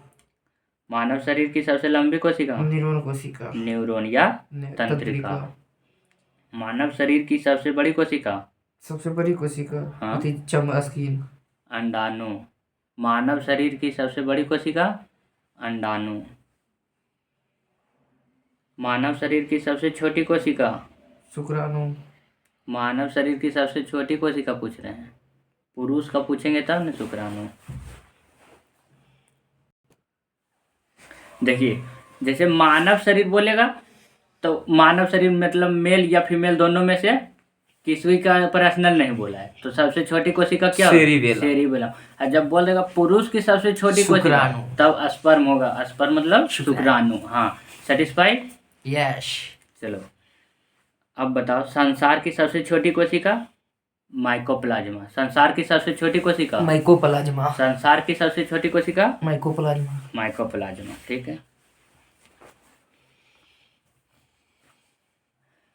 Speaker 1: मानव शरीर की सबसे लंबी कोशिका?
Speaker 2: न्यूरॉन कोशिका।
Speaker 1: न्यूरॉन या तंत्रिका। मानव शरीर की सबसे बड़ी कोशिका?
Speaker 2: सबसे बड़ी कोशिका।
Speaker 1: हाँ।
Speaker 2: अथी स्किन।
Speaker 1: अंडाणु। मानव शरीर की सबसे बड़ी कोशिका? अंडाणु। मानव शरीर की सबसे छोटी कोशिका?
Speaker 2: शुक्राणु।
Speaker 1: मानव शरीर की सबसे छोटी कोशिका पूछ रहे हैं। पुरुष का पूछेंगे तब न शुक्राणु। देखिए, जैसे मानव शरीर बोलेगा तो मानव शरीर मतलब मेल या फीमेल दोनों में से किसी का पर्सनल नहीं बोला है, तो सबसे छोटी कोशिका क्या होगी? सेरिबेलम। और जब बोल देगा पुरुष की सबसे छोटी कोशिका, तब स्पर्म होगा। स्पर्म मतलब शुक्राणु। हाँ, सेटिस्फाइड?
Speaker 2: यस।
Speaker 1: चलो, अब बताओ, संसार की सबसे छोटी कोशिका? माइकोप्लाज्मा। संसार की सबसे छोटी कोशिका?
Speaker 2: माइकोप्लाज्मा।
Speaker 1: संसार की सबसे छोटी कोशिका?
Speaker 2: माइकोप्लाज्मा।
Speaker 1: माइकोप्लाज्मा। ठीक है।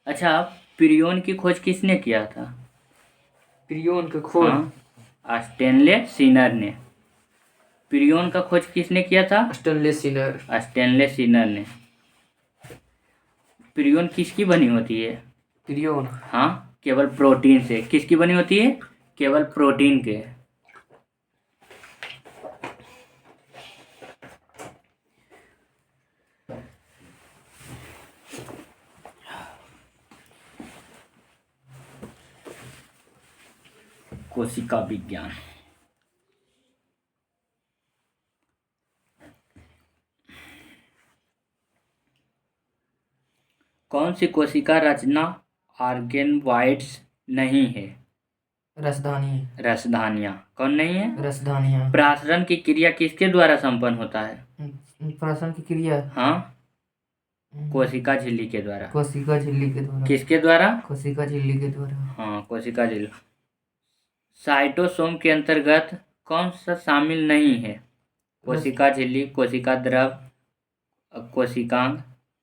Speaker 1: अच्छा, प्रियोन की खोज किसने किया था?
Speaker 2: प्रियोन का खोज?
Speaker 1: हाँ, स्टेनले सीनर ने। प्रियोन का खोज किसने किया था?
Speaker 2: स्टेनले सीनर।
Speaker 1: स्टेनले सीनर ने। प्रियोन किसकी बनी होती है?
Speaker 2: प्रियोन?
Speaker 1: हाँ, केवल प्रोटीन से। किसकी बनी होती है? केवल प्रोटीन के। कोशिका विज्ञान। कौन सी कोशिका रचना ऑर्गेनोइड्स नहीं है?
Speaker 2: रसधानी।
Speaker 1: रसधानियाँ कौन नहीं है?
Speaker 2: रसधानियाँ।
Speaker 1: प्रासरण की क्रिया किसके द्वारा संपन्न होता है?
Speaker 2: प्राशन की क्रिया
Speaker 1: हाँ, कोशिका झिल्ली के द्वारा।
Speaker 2: कोशिका झिल्ली के द्वारा।
Speaker 1: किसके द्वारा?
Speaker 2: कोशिका झिल्ली के द्वारा।
Speaker 1: हाँ, कोशिका झिल्ली। साइटोसोम के अंतर्गत कौन सा शामिल नहीं है? कोशिका झिल्ली, कोशिका द्रव, कोशिकांग,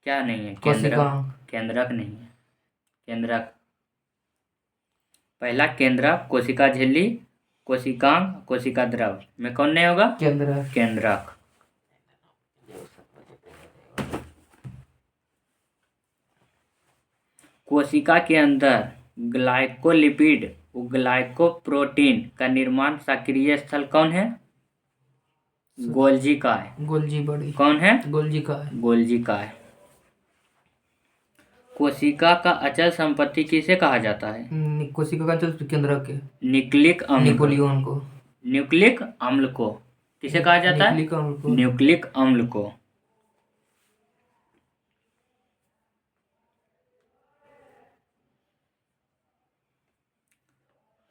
Speaker 1: क्या नहीं है?
Speaker 2: कोशिकांग।
Speaker 1: केंद्रक नहीं है। केंद्रक, पहला केंद्रक, कोशिका झिल्ली, कोशिकांग, कोशिका द्रव में कौन नहीं होगा?
Speaker 2: केंद्रक।
Speaker 1: केंद्रक। कोशिका के अंदर ग्लाइकोलिपिड व ग्लाइकोप्रोटीन का निर्माण सक्रिय स्थल कौन है? गोल्जी काय।
Speaker 2: Golgi body.
Speaker 1: कौन है?
Speaker 2: गोल्जी काय।
Speaker 1: गोल्जी काय। कोशिका का अचल संपत्ति किसे कहा जाता है?
Speaker 2: कोशिका का अंचल केंद्रक के
Speaker 1: न्यूक्लिक अम्ल।
Speaker 2: निकोलियन को।
Speaker 1: न्यूक्लिक अम्ल को किसे कहा जाता है?
Speaker 2: न्यूक्लिक अम्ल को।
Speaker 1: न्यूक्लिक अम्ल को।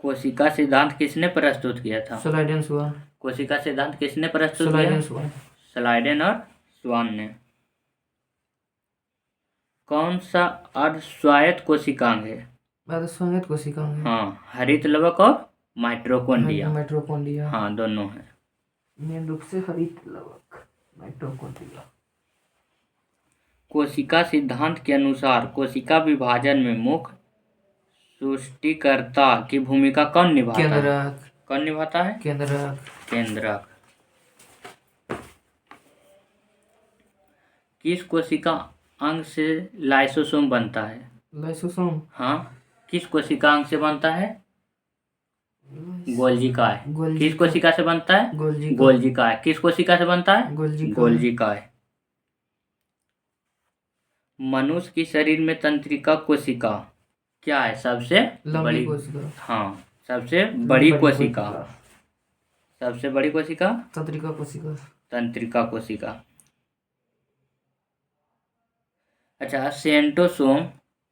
Speaker 1: कोशिका सिद्धांत किसने प्रस्तुत किया था?
Speaker 2: स्लाइडेन स्वान।
Speaker 1: कोशिका सिद्धांत किसने प्रस्तुत
Speaker 2: स्लाइडेन
Speaker 1: किया?
Speaker 2: स्वान।
Speaker 1: स्लाइडेन और स्वान ने। कौन सा अर्धस्वायत्त कोशिकांग है?
Speaker 2: अर्धस्वायत्त कोशिकांग है।
Speaker 1: हाँ, हरित लवक और माइटोकॉन्ड्रिया।
Speaker 2: माइटोकॉन्ड्रिया।
Speaker 1: हाँ, दोनों है।
Speaker 2: मेन रूप से हरित लवक, माइटोकॉन्ड्रिया।
Speaker 1: कोशिका सिद्धांत के अनुसार कोशिका विभाजन में मुख्य सृष्टिकर्ता की भूमिका कौन निभाता है?
Speaker 2: केंद्रक।
Speaker 1: कौन निभाता है?
Speaker 2: केंद्रक।
Speaker 1: केंद्रक। किस कोशिका अंग से लाइसोसोम बनता है?
Speaker 2: लाइसोसोम।
Speaker 1: हाँ, किस कोशिका अंग से बनता है? गोल्जी काय। किस कोशिका से बनता है? गोल्जी काय। किस कोशिका से बनता है? गोल्जी काय। मनुष्य की शरीर में तंत्रिका कोशिका क्या है? सबसे बड़ी
Speaker 2: कोशिका।
Speaker 1: हाँ, सबसे बड़ी कोशिका। सबसे बड़ी कोशिका
Speaker 2: तंत्रिका कोशिका।
Speaker 1: तंत्रिका कोशिका। अच्छा, सेंट्रोसोम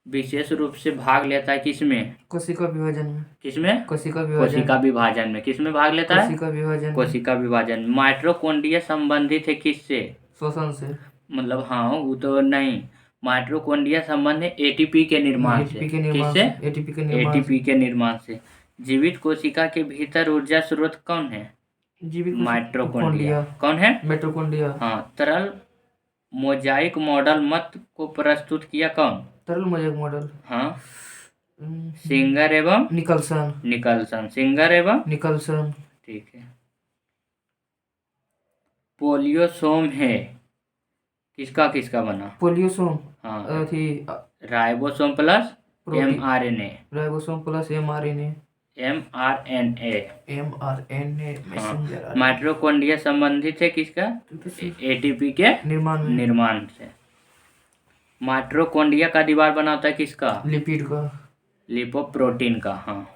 Speaker 1: विशेष रूप से भाग लेता है किसमें?
Speaker 2: कोशिका विभाजन में।
Speaker 1: किसमें?
Speaker 2: कोशिका विभाजन।
Speaker 1: कोशिका विभाजन में। किसमें भाग लेता है?
Speaker 2: कोशिका विभाजन।
Speaker 1: कोशिका विभाजन। माइटोकॉन्ड्रिया संबंधित है किससे?
Speaker 2: श्वसन से।
Speaker 1: मतलब हाँ, वो तो नहीं। माइटोकॉन्ड्रिया संबंध है एटीपी के निर्माण से। किससे? एटीपी के निर्माण से। जीवित कोशिका के भीतर ऊर्जा स्रोत कौन है? माइटोकॉन्ड्रिया। कौन है?
Speaker 2: माइटोकॉन्ड्रिया।
Speaker 1: हाँ, तरल मोजाइक मॉडल मत को प्रस्तुत किया कौन?
Speaker 2: तरल मोजाइक मॉडल।
Speaker 1: हाँ, सिंगर एवं
Speaker 2: निकलसन।
Speaker 1: निकलसन। सिंगर एवं
Speaker 2: निकलसन।
Speaker 1: ठीक है। पोलियोसोम है किसका किसका बना?
Speaker 2: पोलियोसोम।
Speaker 1: हाँ,
Speaker 2: थी
Speaker 1: ribosome plus mRNA।
Speaker 2: Ribosome plus mRNA।
Speaker 1: mRNA।
Speaker 2: Messenger.
Speaker 1: Mitochondria संबंधित है किसका? एटीपी के निर्माण से। माइटोकॉन्ड्रिया का दीवार बनाता है किसका?
Speaker 2: लिपिड का।
Speaker 1: लिपोप्रोटीन का। हाँ,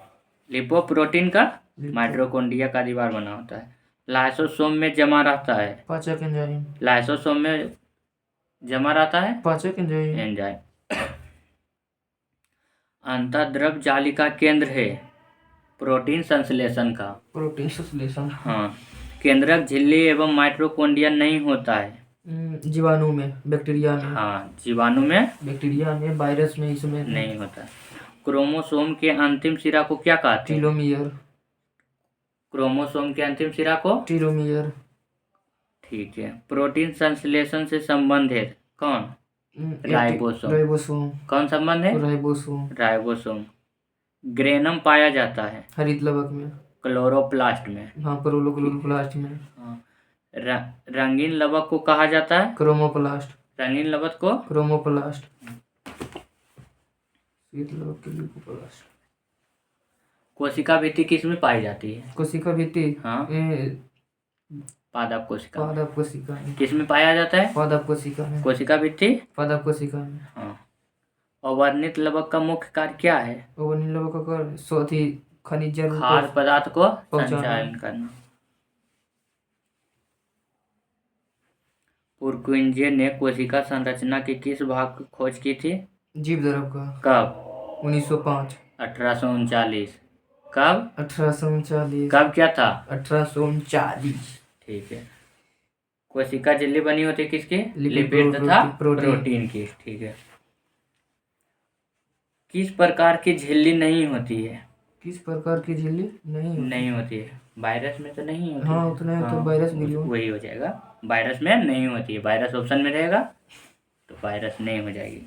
Speaker 1: लिपोप्रोटीन का माइटोकॉन्ड्रिया का दीवार बना होता है। लाइसोसोम में जमा रहता है।
Speaker 2: पाचक एंजाइम।
Speaker 1: लाइसोसोम में जमा रहता है
Speaker 2: पाचक एंजाइम।
Speaker 1: अंतःद्रव जालिका केंद्र है प्रोटीन संश्लेषण का।
Speaker 2: प्रोटीन संश्लेषण।
Speaker 1: हाँ, केंद्रक झिल्ली एवं माइटोकॉन्ड्रिया नहीं होता है।
Speaker 2: जीवाणु में, बैक्टीरिया में।
Speaker 1: हाँ, जीवाणु में,
Speaker 2: बैक्टीरिया में, वायरस में, इसमें
Speaker 1: नहीं होता है। क्रोमोसोम के अंतिम सिरा को क्या कहते हैं?
Speaker 2: टीलोमियर।
Speaker 1: क्रोमोसोम के अंतिम सिरा को
Speaker 2: टीलोमियर।
Speaker 1: ठीक है। प्रोटीन संश्लेषण से संबंधित कौन? राइबोसोम।
Speaker 2: राइबोसोम।
Speaker 1: कौन संबंध है?
Speaker 2: राइबोसोम।
Speaker 1: राइबोसोम। ग्रेनम पाया जाता है
Speaker 2: हरित लवक में।
Speaker 1: क्लोरोप्लास्ट में।
Speaker 2: हाँ, क्लोरोप्लास्ट में।
Speaker 1: हाँ, रंगीन लवक को कहा जाता है
Speaker 2: क्रोमोप्लास्ट।
Speaker 1: रंगीन लवक को
Speaker 2: क्रोमोप्लास्ट। श्वेत लवक के ल्यूकोप्लास्ट।
Speaker 1: कोशिका भित्ति किस में पाई जाती है?
Speaker 2: कोशिका भित्ति।
Speaker 1: हाँ, पादप कोशिका।
Speaker 2: पादप कोशिका में।
Speaker 1: किस में पाया जाता है?
Speaker 2: पादप कोशिका में।
Speaker 1: कोशिका भित्ति
Speaker 2: पादप कोशिका में।
Speaker 1: हाँ। अवर्णित लवक का मुख्य कार्य क्या है?
Speaker 2: अवर्णित लवक का सोथी खनिज
Speaker 1: खाद्य पदार्थ को संचालन करना। पुरकुंजे ने कोशिका संरचना के किस भाग की खोज की थी?
Speaker 2: जीव द्रव का
Speaker 1: कब?
Speaker 2: 1905।
Speaker 1: 1839। कब?
Speaker 2: 1839।
Speaker 1: कब क्या था?
Speaker 2: 1839।
Speaker 1: ठीक है। कोशिका झिल्ली बनी होती है किसकी?
Speaker 2: लिपिड
Speaker 1: लिपिड तथा
Speaker 2: प्रोटीन।
Speaker 1: प्रोटीन की। ठीक है। किस प्रकार की झिल्ली नहीं होती है?
Speaker 2: किस प्रकार की झिल्ली
Speaker 1: नहीं होती है। वायरस में तो नहीं होती
Speaker 2: हाँ
Speaker 1: है।
Speaker 2: उतना है तो वायरस मिलियन।
Speaker 1: वही हो जाएगा। वायरस में नहीं होती है। वायरस ऑप्शन में रहेगा तो वायरस नहीं हो जाएगी।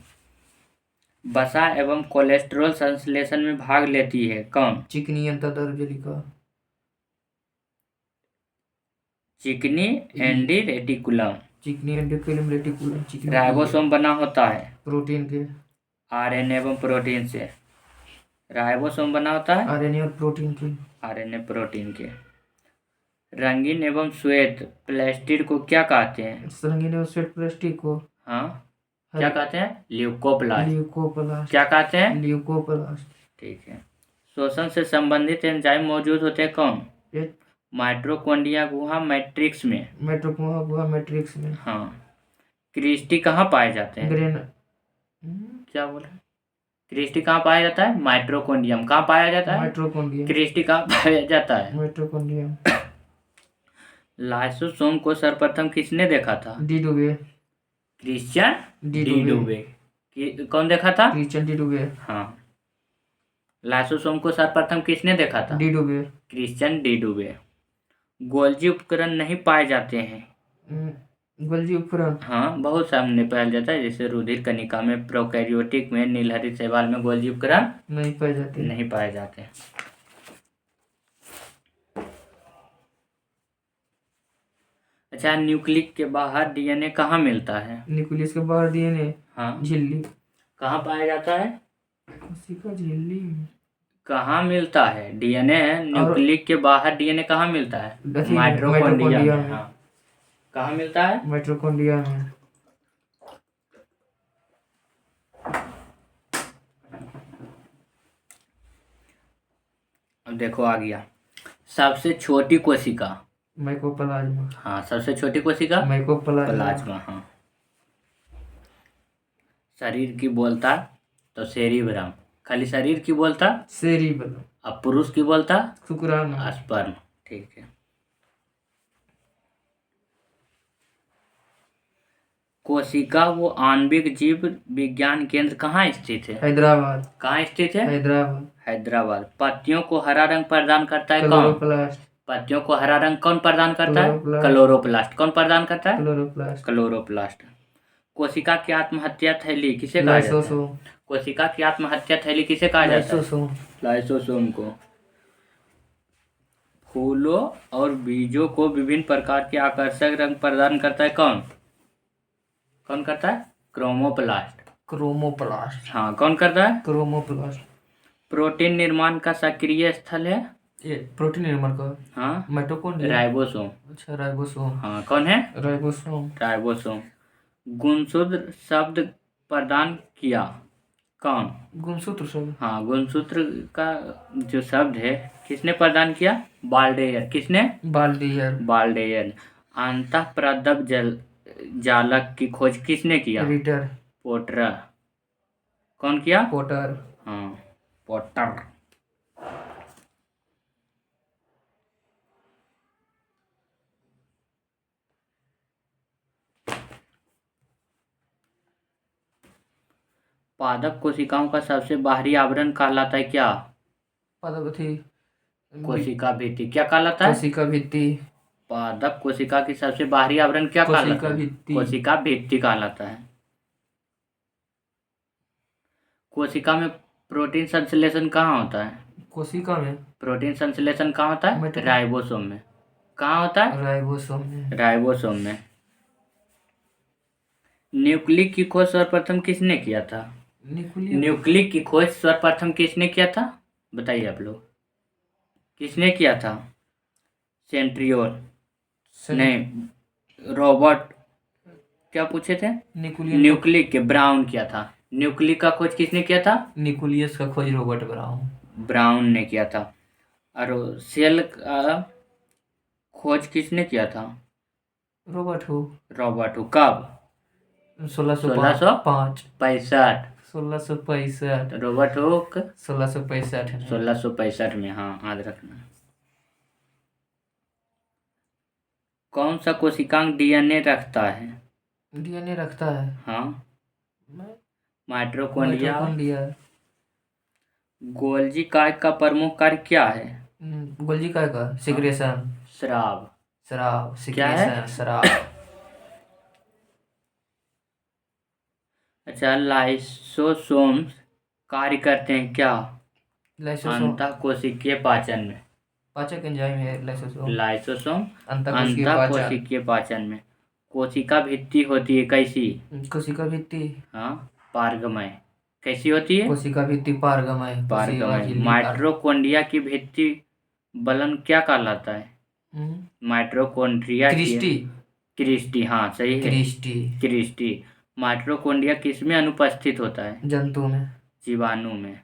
Speaker 1: वसा एवं कोलेस्ट्रॉल संश्लेषण में भाग लेती है कौन?
Speaker 2: चिकनी अंतर्जलिका।
Speaker 1: चिकनी एंडी रेटिकुलम।
Speaker 2: चिकनी एंडोथेलियम रेटिकुलम। चिकनी
Speaker 1: राइबोसोम बना होता है
Speaker 2: प्रोटीन के।
Speaker 1: आरएनए एवं प्रोटीन से। राइबोसोम बना होता है
Speaker 2: आरएनए और प्रोटीन के।
Speaker 1: आरएनए प्रोटीन के। रंगीन एवं श्वेत प्लास्टिड को क्या कहते हैं?
Speaker 2: रंगीन और श्वेत प्लास्टिक को
Speaker 1: हाँ, क्या कहते हैं? ल्यूकोप्लास्ट।
Speaker 2: ल्यूकोप्लास्ट।
Speaker 1: क्या कहते हैं?
Speaker 2: ल्यूकोप्लास्ट।
Speaker 1: ठीक है। शोषण से संबंधित एंजाइम मौजूद होते हैं कौन? माइटोकॉन्ड्रिया गुहा मैट्रिक्स में।
Speaker 2: माइटोकॉन्ड्रिया गुहा मैट्रिक्स में।
Speaker 1: हाँ। क्रिस्टी कहाँ पाए जाते हैं?
Speaker 2: ग्रेन।
Speaker 1: क्या बोला? क्रिस्टी कहाँ पाया जाता है? माइटोकॉन्ड्रियम कहाँ पाया जाता है?
Speaker 2: माइटोकॉन्ड्रिया।
Speaker 1: क्रिस्टी कहाँ पाया जाता है?
Speaker 2: माइटोकॉन्ड्रिया।
Speaker 1: लाइसोसोम को सर्वप्रथम किसने देखा था?
Speaker 2: डी डुबे।
Speaker 1: क्रिश्चियन
Speaker 2: डी
Speaker 1: डी डुबे। कौन देखा था?
Speaker 2: क्रिश्चियन डी डुबे।
Speaker 1: हाँ। लाइसोसोम को सर्वप्रथम किसने देखा था?
Speaker 2: डी डुबे।
Speaker 1: क्रिश्चियन डी डुबे। गोल्जी उपकरण नहीं पाए जाते हैं।
Speaker 2: गोल्जी उपकरण।
Speaker 1: हाँ, बहुत सामने पाया जाता है, जैसे रुधिर कनिका में, प्रोकैरियोटिक में, नीलहरी शैवाल में गोल्जी उपकरण
Speaker 2: नहीं पाए जाते।
Speaker 1: नहीं पाए जाते। अच्छा, न्यूक्लिक के बाहर डीएनए कहाँ मिलता है?
Speaker 2: न्यूक्लियस के बाहर डीएनए।
Speaker 1: हाँ,
Speaker 2: झिल्ली।
Speaker 1: कहाँ पाया जाता है?
Speaker 2: कोशिका झिल्ली।
Speaker 1: कहाँ मिलता है डीएनए? न्यूक्लिक के बाहर डीएनए कहाँ मिलता है? माइटोकॉन्ड्रिया
Speaker 2: माइटोकॉन्ड्रिया
Speaker 1: में।
Speaker 2: में।
Speaker 1: हाँ, कहाँ मिलता है?
Speaker 2: माइटोकॉन्ड्रिया में।
Speaker 1: अब देखो आ गया सबसे छोटी कोशिका।
Speaker 2: माइकोप्लाज्मा।
Speaker 1: हाँ, सबसे छोटी कोशिका
Speaker 2: माइकोप्लाज्मा।
Speaker 1: प्लाज्मा। हाँ। शरीर की बोलता तो सेरिब्रम। खाली शरीर की बोलता
Speaker 2: सेरिबल।
Speaker 1: अब पुरुष की बोलता
Speaker 2: शुक्राणु।
Speaker 1: स्पर्म। ठीक है। कोशिका वो आणविक जीव विज्ञान केंद्र कहाँ स्थित है?
Speaker 2: हैदराबाद।
Speaker 1: कहाँ स्थित है?
Speaker 2: हैदराबाद।
Speaker 1: हैदराबाद। पत्तियों को हरा रंग प्रदान करता है कौन?
Speaker 2: क्लोरोप्लास्ट।
Speaker 1: पत्तियों को हरा रंग कौन प्रदान करता है?
Speaker 2: क्लोरोप्लास्ट।
Speaker 1: क्लोरोप्लास्ट। कौन प्रदान करता है?
Speaker 2: क्लोरोप्लास्ट।
Speaker 1: क्लोरोप्लास्ट। कोशिका की आत्महत्या थैली किसे कहा जाता है?
Speaker 2: लाइसोसोम।
Speaker 1: कोशिका की आत्महत्या थैली किसे कहा जाता है?
Speaker 2: लाइसोसोम।
Speaker 1: लाइसोसोम को। फूलों और बीजों को विभिन्न प्रकार के आकर्षक रंग प्रदान करता है कौन? कौन करता है? क्रोमोप्लास्ट।
Speaker 2: क्रोमोप्लास्ट।
Speaker 1: हाँ, कौन करता है?
Speaker 2: क्रोमोप्लास्ट।
Speaker 1: प्रोटीन निर्माण का सक्रिय स्थल है?
Speaker 2: ये प्रोटीन निर्माण का।
Speaker 1: हाँ,
Speaker 2: माइटोकॉन्ड्रिया।
Speaker 1: राइबोसोम।
Speaker 2: अच्छा राइबोसोम।
Speaker 1: हाँ, कौन है?
Speaker 2: राइबोसोम।
Speaker 1: राइबोसोम। गुणसूत्र शब्द प्रदान किया कौन?
Speaker 2: गुणसूत्र शब्द।
Speaker 1: हाँ, गुणसूत्र का जो शब्द है किसने प्रदान किया? बाल्डेयर। किसने?
Speaker 2: बाल्डियर।
Speaker 1: बाल्डेयर। अंतःप्रदब जालक की खोज किसने किया?
Speaker 2: रीटर।
Speaker 1: पोटर। कौन किया?
Speaker 2: पोटर।
Speaker 1: हाँ, पोटर। पादप कोशिकाओं का सबसे बाहरी आवरण कहलाता है क्या?
Speaker 2: पदवथी।
Speaker 1: कोशिका भित्ति। क्या कहलाता है?
Speaker 2: कोशिका भित्ति।
Speaker 1: पादप कोशिका की सबसे बाहरी आवरण क्या कहलाता
Speaker 2: कोशिका
Speaker 1: है?
Speaker 2: भित्ति।
Speaker 1: कोशिका भित्ति कहलाता है। कोशिका में प्रोटीन संश्लेषण कहाँ होता है?
Speaker 2: कोशिका में
Speaker 1: प्रोटीन संश्लेषण कहाँ होता है? राइबोसोम में। कहाँ होता है?
Speaker 2: राइबोसोम में।
Speaker 1: राइबोसोम में। न्यूक्लिक की खोज सर्वप्रथम किसने किया था? न्यूक्लिक की खोज सर्वप्रथम किसने किया था? बताइए आप लोग। किसने किया था? सेंट्रियोल नहीं, रॉबर्ट। क्या पूछे थे? न्यूक्लिक के ब्राउन किया था। न्यूक्लिक का खोज किसने किया था?
Speaker 2: न्यूक्लियस का खोज रॉबर्ट
Speaker 1: ब्राउन ने किया था। और सेल का खोज किसने किया था?
Speaker 2: रॉबर्ट हू।
Speaker 1: रॉबर्ट हू। कब?
Speaker 2: 1665।
Speaker 1: 65।
Speaker 2: 1665।
Speaker 1: रॉबर्ट हुक
Speaker 2: 1665 में।
Speaker 1: 1665 में, हाँ याद रखना। कौन सा कोशिकांग डीएनए रखता है?
Speaker 2: डीएनए रखता है।
Speaker 1: हाँ, माइटोकॉन्ड्रिया।
Speaker 2: माइटोकॉन्ड्रिया।
Speaker 1: गोल्जी काय का प्रमुख कार्य क्या है?
Speaker 2: गोल्जी काय का सिक्रेशन।
Speaker 1: स्राव।
Speaker 2: स्राव
Speaker 1: क्या है?
Speaker 2: सिक्रेशन स्राव।
Speaker 1: अच्छा, लाइसोसोम्स कार्य करते हैं क्या?
Speaker 2: लाइसोसोम
Speaker 1: अंतःकोशिकीय पाचन में।
Speaker 2: पाचक एंजाइम है लाइसोसोम।
Speaker 1: लाइसोसोम
Speaker 2: अंतःकोशिकीय पाचन।
Speaker 1: अंतःकोशिकीय पाचन में। कोशिका भित्ति होती है कैसी?
Speaker 2: कोशिका भित्ति।
Speaker 1: हाँ, पारगमय। कैसी होती है?
Speaker 2: कोशिका भित्ति पारगमय। कोशिका
Speaker 1: पारगमय।
Speaker 2: झिल्ली
Speaker 1: माइटोकॉन्ड्रिया की भित्ति बलन क्या कहलाता है? माइटोकॉन्ड्रिया की
Speaker 2: क्रिस्टी।
Speaker 1: क्रिस्टी, हाँ सही है।
Speaker 2: क्रिस्टी।
Speaker 1: क्रिस्टी। माइटोकॉन्ड्रिया किसमें अनुपस्थित होता है?
Speaker 2: जंतु में।
Speaker 1: जीवाणु में।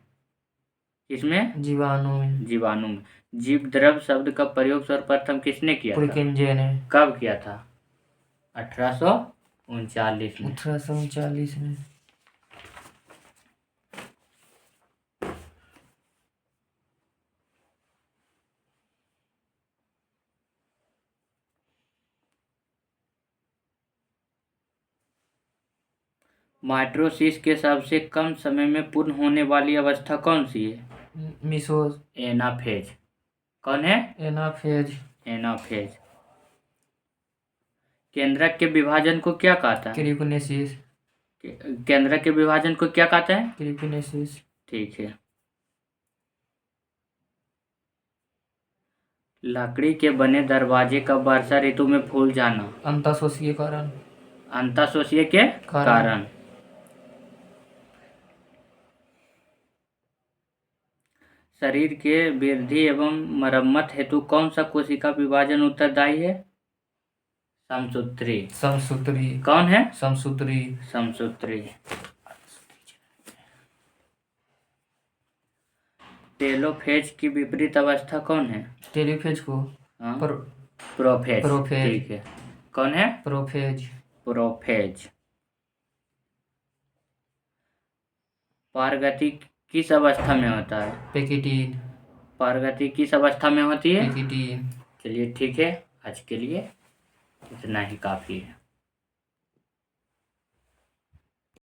Speaker 1: किसमें?
Speaker 2: जीवाणु में।
Speaker 1: जीवाणु में। जीव द्रव शब्द का प्रयोग सर्वप्रथम किसने किया था?
Speaker 2: पुरकेंजे ने।
Speaker 1: कब किया था? 1839 में।
Speaker 2: 1839 में।
Speaker 1: माइटोसिस के सबसे कम समय में पूर्ण होने वाली अवस्था कौन सी है?
Speaker 2: मिसोज।
Speaker 1: एनाफेज। कौन है?
Speaker 2: एनाफेज।
Speaker 1: एनाफेज। केंद्रक के विभाजन को क्या कहता है?
Speaker 2: क्रिपनेसिस।
Speaker 1: केंद्रक के विभाजन को क्या कहते हैं?
Speaker 2: क्रिपनेसिस।
Speaker 1: ठीक है। लकड़ी के बने दरवाजे का वर्षा ऋतु में फूल जाना?
Speaker 2: अंतःशोषीय कारण।
Speaker 1: अंतःशोषीय के कारण। शरीर के वृद्धि एवं मरम्मत हेतु कौन सा कोशिका विभाजन उत्तरदायी है? समसूत्री।
Speaker 2: समसूत्री।
Speaker 1: कौन है?
Speaker 2: समसूत्री।
Speaker 1: समसूत्री। टेलोफेज की विपरीत अवस्था कौन है?
Speaker 2: टेलोफेज को
Speaker 1: हाँ? प्रोफेज।
Speaker 2: प्रोफेज।
Speaker 1: ठीक है। कौन है?
Speaker 2: प्रोफेज।
Speaker 1: प्रोफेज। पारगति किस अवस्था में होता है?
Speaker 2: पेकिटीन।
Speaker 1: पारगति किस अवस्था में होती है?
Speaker 2: पेकिटीन।
Speaker 1: चलिए ठीक है, आज के लिए इतना ही काफ़ी है।